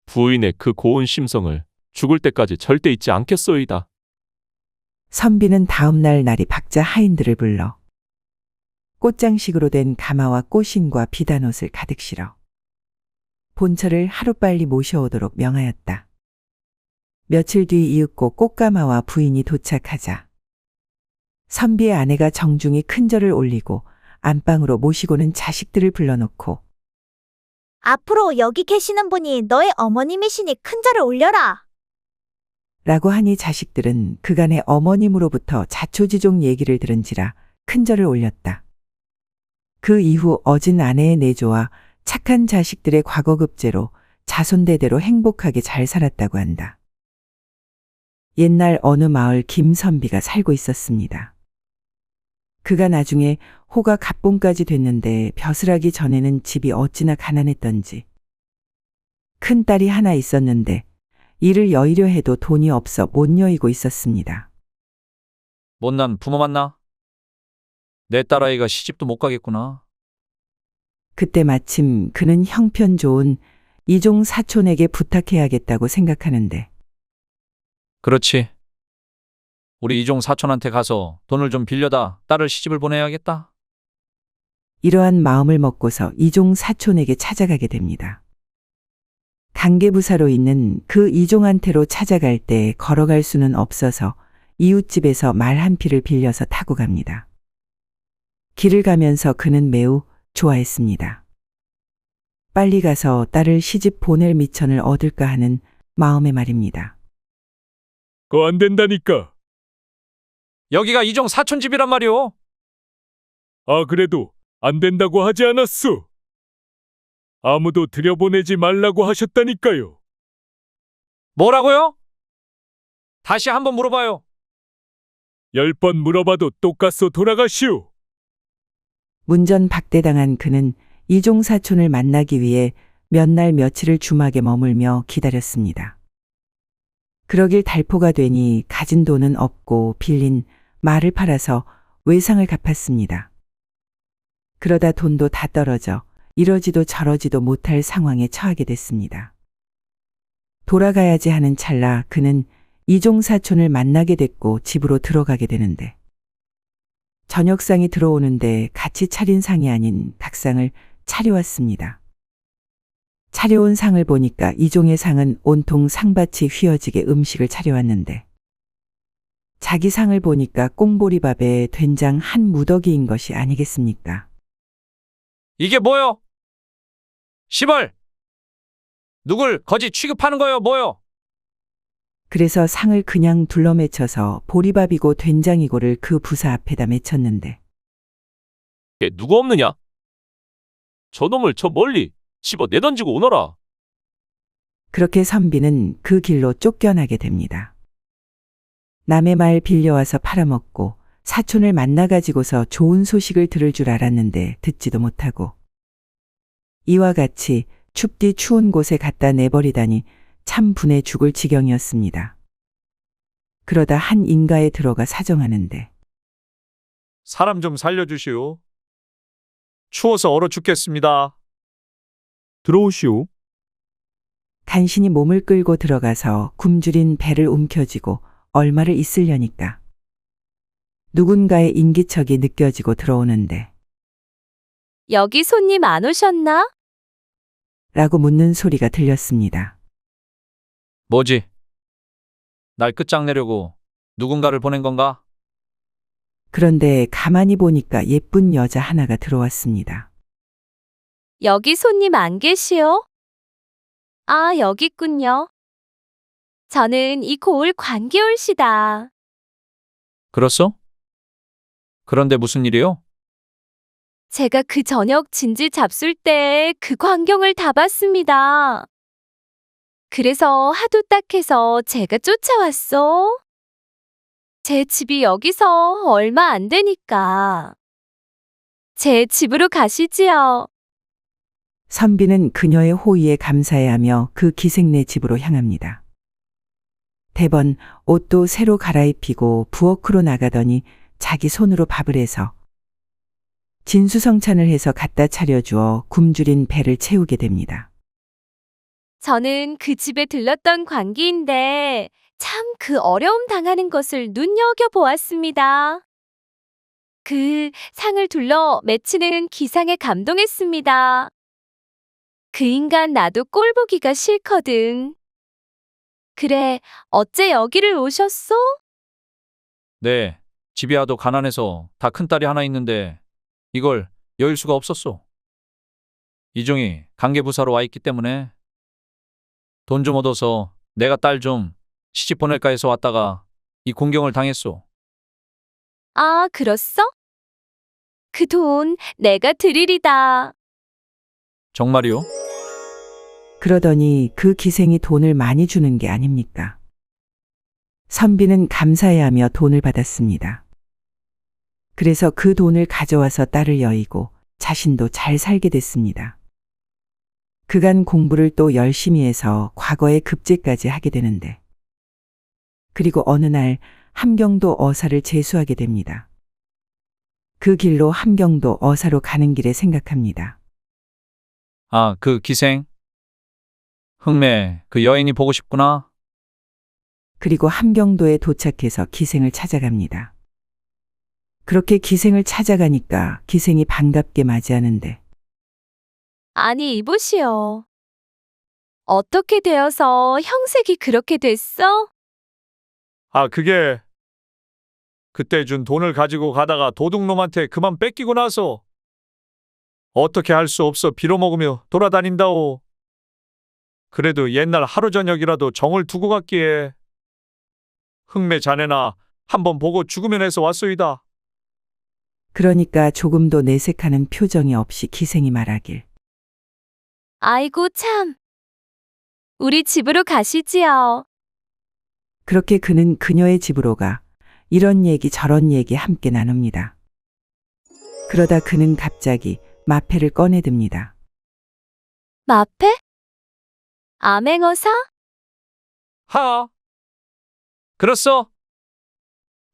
부인의 그 고운 심성을 죽을 때까지 절대 잊지 않겠소이다. 선비는 다음 날 날이 박자 하인들을 불러 꽃장식으로 된 가마와 꽃신과 비단옷을 가득 실어 본처를 하루빨리 모셔오도록 명하였다. 며칠 뒤 이윽고 꽃가마와 부인이 도착하자 선비의 아내가 정중히 큰절을 올리고 안방으로 모시고는 자식들을 불러놓고 앞으로 여기 계시는 분이 너의 어머님이시니 큰절을 올려라. 라고 하니 자식들은 그간의 어머님으로부터 자초지종 얘기를 들은지라 큰절을 올렸다. 그 이후 어진 아내의 내조와 착한 자식들의 과거급제로 자손대대로 행복하게 잘 살았다고 한다. 옛날 어느 마을 김선비가 살고 있었습니다. 그가 나중에 호가 갑봉까지 됐는데 벼슬하기 전에는 집이 어찌나 가난했던지 큰 딸이 하나 있었는데 이를 여의려 해도 돈이 없어 못 여의고 있었습니다. 못난 부모 만나? 내 딸아이가 시집도 못 가겠구나. 그때 마침 그는 형편 좋은 이종 사촌에게 부탁해야겠다고 생각하는데 그렇지. 우리 이종 사촌한테 가서 돈을 좀 빌려다 딸을 시집을 보내야겠다. 이러한 마음을 먹고서 이종 사촌에게 찾아가게 됩니다. 관계부사로 있는 그 이종한테로 찾아갈 때 걸어갈 수는 없어서 이웃집에서 말 한 피를 빌려서 타고 갑니다. 길을 가면서 그는 매우 좋아했습니다. 빨리 가서 딸을 시집 보낼 미천을 얻을까 하는 마음의 말입니다. 그거 안 된다니까. 여기가 이종 사촌 집이란 말이오. 아, 그래도 안 된다고 하지 않았소. 아무도 들여보내지 말라고 하셨다니까요. 뭐라고요? 다시 한번 물어봐요. 10번 물어봐도 똑같소 돌아가시오. 문전박대당한 그는 이종 사촌을 만나기 위해 몇 날 며칠을 주막에 머물며 기다렸습니다. 그러길 달포가 되니 가진 돈은 없고 빌린 말을 팔아서 외상을 갚았습니다. 그러다 돈도 다 떨어져 이러지도 저러지도 못할 상황에 처하게 됐습니다. 돌아가야지 하는 찰나 그는 이종 사촌을 만나게 됐고 집으로 들어가게 되는데 저녁상이 들어오는데 같이 차린 상이 아닌 닭상을 차려왔습니다. 차려온 상을 보니까 이종의 상은 온통 상밭이 휘어지게 음식을 차려왔는데 자기 상을 보니까 꽁보리밥에 된장 한 무더기인 것이 아니겠습니까? 이게 뭐요? 시벌! 누굴 거지 취급하는 거요, 뭐요? 그래서 상을 그냥 둘러맺혀서 보리밥이고 된장이고를 그 부사 앞에다 맺혔는데 걔 누구 없느냐? 저놈을 저 멀리 집어 내던지고 오너라. 그렇게 선비는 그 길로 쫓겨나게 됩니다. 남의 말 빌려와서 팔아먹고 사촌을 만나가지고서 좋은 소식을 들을 줄 알았는데 듣지도 못하고 이와 같이 춥디 추운 곳에 갖다 내버리다니 참 분에 죽을 지경이었습니다. 그러다 한 인가에 들어가 사정하는데 사람 좀 살려주시오. 추워서 얼어 죽겠습니다. 들어오시오. 간신히 몸을 끌고 들어가서 굶주린 배를 움켜쥐고 얼마를 있으려니까 누군가의 인기척이 느껴지고 들어오는데 여기 손님 안 오셨나? 라고 묻는 소리가 들렸습니다. 뭐지? 날 끝장내려고 누군가를 보낸 건가? 그런데 가만히 보니까 예쁜 여자 하나가 들어왔습니다. 여기 손님 안 계시오? 아, 여기 있군요. 저는 이 고을 관계올시다. 그렇소? 그런데 무슨 일이요? 제가 그 저녁 진지 잡술 때 그 광경을 다 봤습니다. 그래서 하도 딱해서 제가 쫓아왔소. 제 집이 여기서 얼마 안 되니까. 제 집으로 가시지요. 선비는 그녀의 호의에 감사해하며 그 기생네 집으로 향합니다. 대번 옷도 새로 갈아입히고 부엌으로 나가더니 자기 손으로 밥을 해서 진수성찬을 해서 갖다 차려주어 굶주린 배를 채우게 됩니다. 저는 그 집에 들렀던 관기인데 참 그 어려움 당하는 것을 눈여겨보았습니다. 그 상을 둘러 맺히는 기상에 감동했습니다. 그 인간 나도 꼴 보기가 싫거든. 그래, 어째 여기를 오셨소? 네, 집이 하도 가난해서 다 큰딸이 하나 있는데 이걸 여일 수가 없었소. 이종이 관계부사로 와 있기 때문에 돈 좀 얻어서 내가 딸 좀 시집 보낼까 해서 왔다가 이 공경을 당했소. 아, 그렇소? 그 돈 내가 드리리다. 정말이요? 그러더니 그 기생이 돈을 많이 주는 게 아닙니까? 선비는 감사해하며 돈을 받았습니다. 그래서 그 돈을 가져와서 딸을 여의고 자신도 잘 살게 됐습니다. 그간 공부를 또 열심히 해서 과거에 급제까지 하게 되는데, 그리고 어느 날 함경도 어사를 제수하게 됩니다. 그 길로 함경도 어사로 가는 길에 생각합니다. 아, 그 기생? 흥매, 그 여인이 보고 싶구나. 그리고 함경도에 도착해서 기생을 찾아갑니다. 그렇게 기생을 찾아가니까 기생이 반갑게 맞이하는데, 아니, 이보시오. 어떻게 되어서 형색이 그렇게 됐어? 아, 그게 그때 준 돈을 가지고 가다가 도둑놈한테 그만 뺏기고 나서 어떻게 할 수 없어 빌어먹으며 돌아다닌다오. 그래도 옛날 하루 저녁이라도 정을 두고 갔기에 흥매 자네나 한번 보고 죽으면 해서 왔소이다. 그러니까 조금도 내색하는 표정이 없이 기생이 말하길, 아이고 참. 우리 집으로 가시지요. 그렇게 그는 그녀의 집으로 가 이런 얘기 저런 얘기 함께 나눕니다. 그러다 그는 갑자기 마패를 꺼내듭니다. 마패? 암행어사? 하. 그렇소.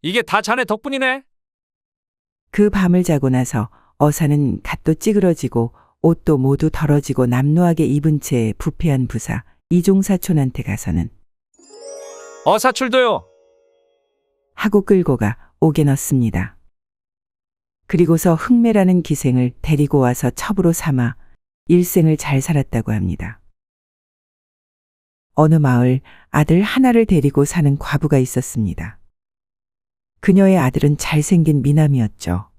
이게 다 자네 덕분이네. 그 밤을 자고 나서 어사는 갓도 찌그러지고 옷도 모두 더러지고 남루하게 입은 채 부패한 부사 이종사촌한테 가서는 어사출도요. 하고 끌고 가 옥에 넣습니다. 그리고서 흥매라는 기생을 데리고 와서 첩으로 삼아 일생을 잘 살았다고 합니다. 어느 마을 아들 하나를 데리고 사는 과부가 있었습니다. 그녀의 아들은 잘생긴 미남이었죠.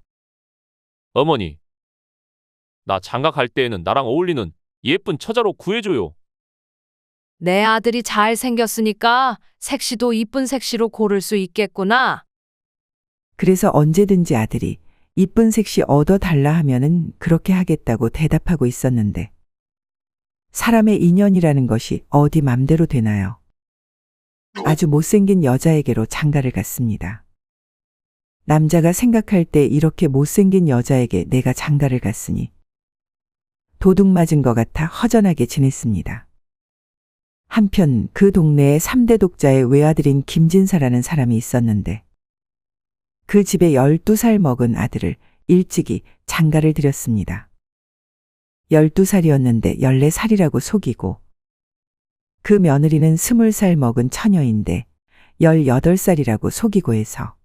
어머니, 나 장가 갈 때에는 나랑 어울리는 예쁜 처자로 구해줘요. 내 아들이 잘생겼으니까 색시도 이쁜 색시로 고를 수 있겠구나. 그래서 언제든지 아들이 이쁜 색시 얻어달라 하면은 그렇게 하겠다고 대답하고 있었는데, 사람의 인연이라는 것이 어디 맘대로 되나요? 아주 못생긴 여자에게로 장가를 갔습니다. 남자가 생각할 때 이렇게 못생긴 여자에게 내가 장가를 갔으니 도둑 맞은 것 같아 허전하게 지냈습니다. 한편 그 동네에 3대 독자의 외아들인 김진사라는 사람이 있었는데, 그 집에 12살 먹은 아들을 일찍이 장가를 들였습니다. 12살이었는데 14살이라고 속이고, 그 며느리는 20살 먹은 처녀인데 18살이라고 속이고 해서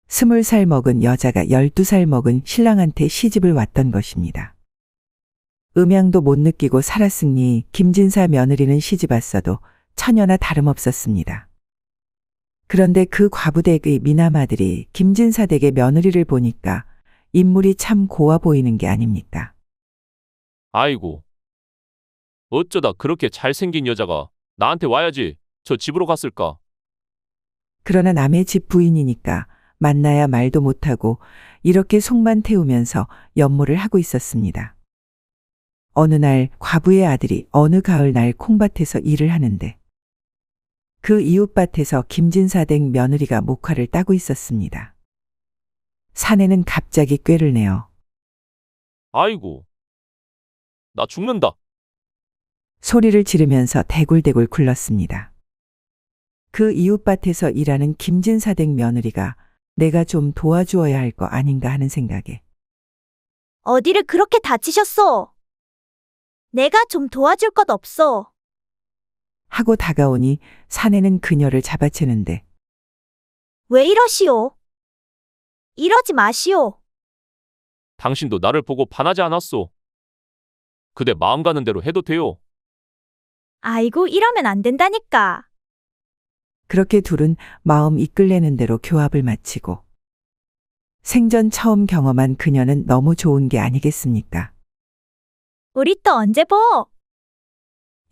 20살 먹은 여자가 12살 먹은 신랑한테 시집을 왔던 것입니다. 음양도 못 느끼고 살았으니 김진사 며느리는 시집 왔어도 처녀나 다름없었습니다. 그런데 그 과부댁의 미남아들이 김진사 댁의 며느리를 보니까 인물이 참 고와 보이는 게 아닙니까? 아이고, 어쩌다 그렇게 잘생긴 여자가 나한테 와야지 저 집으로 갔을까? 그러나 남의 집 부인이니까 만나야 말도 못하고 이렇게 속만 태우면서 연모를 하고 있었습니다. 어느 날 과부의 아들이 어느 가을날 콩밭에서 일을 하는데, 그 이웃밭에서 김진사 댁 며느리가 목화를 따고 있었습니다. 사내는 갑자기 꾀를 내어 아이고, 나 죽는다. 소리를 지르면서 대굴대굴 굴렀습니다. 그 이웃밭에서 일하는 김진사 댁 며느리가 내가 좀 도와주어야 할 거 아닌가 하는 생각에 어디를 그렇게 다치셨소? 내가 좀 도와줄 것 없소. 하고 다가오니 사내는 그녀를 잡아채는데 왜 이러시오? 이러지 마시오. 당신도 나를 보고 반하지 않았소. 그대 마음 가는 대로 해도 돼요. 아이고, 이러면 안 된다니까. 그렇게 둘은 마음 이끌려는 대로 교합을 마치고 생전 처음 경험한 그녀는 너무 좋은 게 아니겠습니까? 우리 또 언제 보?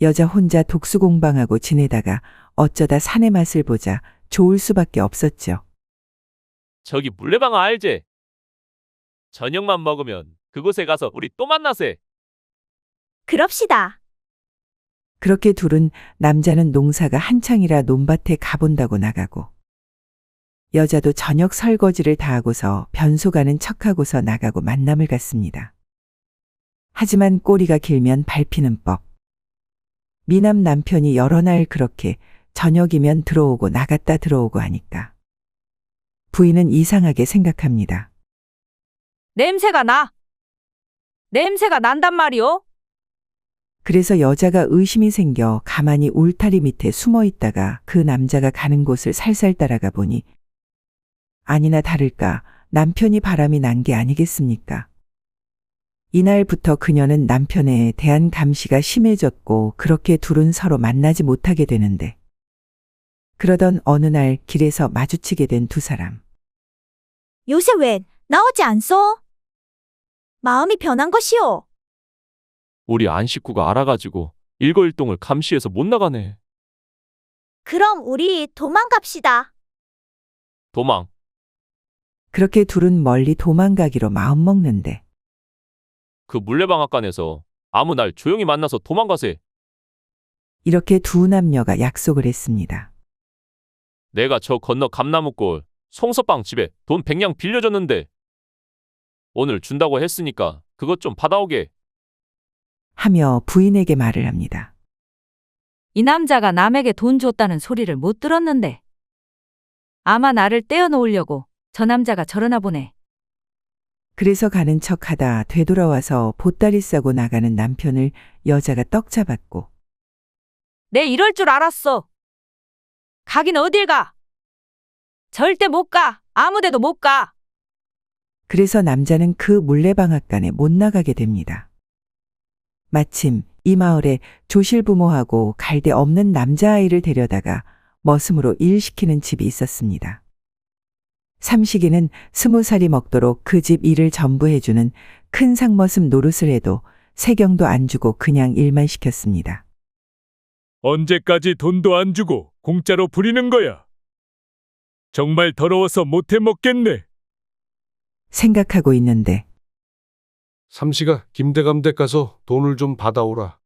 여자 혼자 독수공방하고 지내다가 어쩌다 사내 맛을 보자 좋을 수밖에 없었죠. 저기 물레방아 알제? 저녁만 먹으면 그곳에 가서 우리 또 만나세. 그럽시다. 그렇게 둘은 남자는 농사가 한창이라 논밭에 가본다고 나가고 여자도 저녁 설거지를 다 하고서 변소 가는 척하고서 나가고 만남을 갖습니다. 하지만 꼬리가 길면 밟히는 법. 미남 남편이 여러 날 그렇게 저녁이면 들어오고 나갔다 들어오고 하니까 부인은 이상하게 생각합니다. 냄새가 나. 냄새가 난단 말이오. 그래서 여자가 의심이 생겨 가만히 울타리 밑에 숨어 있다가 그 남자가 가는 곳을 살살 따라가 보니 아니나 다를까 남편이 바람이 난 게 아니겠습니까? 이날부터 그녀는 남편에 대한 감시가 심해졌고 그렇게 둘은 서로 만나지 못하게 되는데 그러던 어느 날 길에서 마주치게 된 두 사람. 요새 왜 나오지 않소? 마음이 변한 것이오. 우리 안 식구가 알아가지고 일거일동을 감시해서 못 나가네. 그럼 우리 도망갑시다. 도망. 그렇게 둘은 멀리 도망가기로 마음먹는데 그 물레방앗간에서 아무 날 조용히 만나서 도망가세. 이렇게 두 남녀가 약속을 했습니다. 내가 저 건너 감나무골 송서방 집에 돈 100냥 빌려줬는데 오늘 준다고 했으니까 그것 좀 받아오게. 하며 부인에게 말을 합니다. 이 남자가 남에게 돈 줬다는 소리를 못 들었는데 아마 나를 떼어놓으려고 저 남자가 저러나 보네. 그래서 가는 척하다 되돌아와서 보따리 싸고 나가는 남편을 여자가 떡 잡았고 내 이럴 줄 알았어. 가긴 어딜 가. 절대 못 가. 아무데도 못 가. 그래서 남자는 그 물레방앗간에 못 나가게 됩니다. 마침 이 마을에 조실부모하고 갈데 없는 남자아이를 데려다가 머슴으로 일시키는 집이 있었습니다. 삼식이는 20살이 먹도록 그 집 일을 전부 해주는 큰 상머슴 노릇을 해도 세경도 안 주고 그냥 일만 시켰습니다. 언제까지 돈도 안 주고 공짜로 부리는 거야? 정말 더러워서 못해 먹겠네. 생각하고 있는데 삼시가 김대감 댁 가서 돈을 좀 받아오라.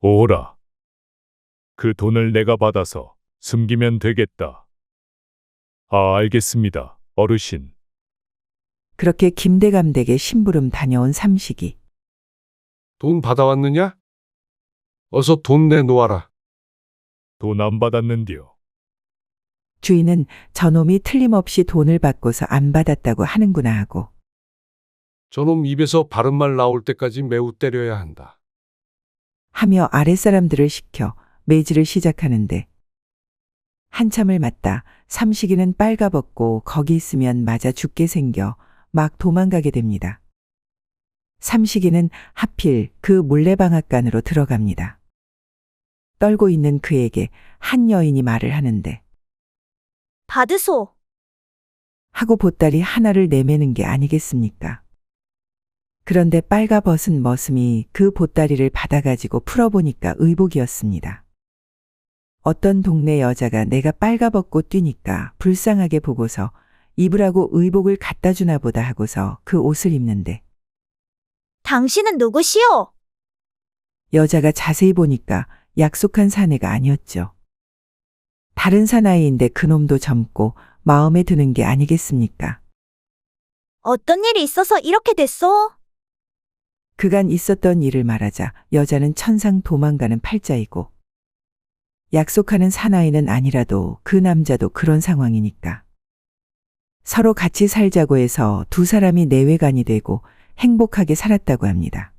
오라. 그 돈을 내가 받아서 숨기면 되겠다. 아, 알겠습니다, 어르신. 그렇게 김대감 댁에 심부름 다녀온 삼식이 돈 받아왔느냐? 어서 돈 내놓아라. 돈 안 받았는디요. 주인은 저놈이 틀림없이 돈을 받고서 안 받았다고 하는구나 하고 저놈 입에서 바른 말 나올 때까지 매우 때려야 한다. 하며 아랫사람들을 시켜 매질을 시작하는데 한참을 맞다 삼식이는 빨가벗고 거기 있으면 맞아 죽게 생겨 막 도망가게 됩니다. 삼식이는 하필 그 물레방앗간으로 들어갑니다. 떨고 있는 그에게 한 여인이 말을 하는데 받으소. 하고 보따리 하나를 내매는 게 아니겠습니까? 그런데 빨가벗은 머슴이 그 보따리를 받아가지고 풀어보니까 의복이었습니다. 어떤 동네 여자가 내가 빨가벗고 뛰니까 불쌍하게 보고서 입으라고 의복을 갖다 주나 보다 하고서 그 옷을 입는데 당신은 누구시오? 여자가 자세히 보니까 약속한 사내가 아니었죠. 다른 사나이인데 그놈도 젊고 마음에 드는 게 아니겠습니까? 어떤 일이 있어서 이렇게 됐소? 그간 있었던 일을 말하자 여자는 천상 도망가는 팔자이고 약속하는 사나이는 아니라도 그 남자도 그런 상황이니까 서로 같이 살자고 해서 두 사람이 내외간이 되고 행복하게 살았다고 합니다.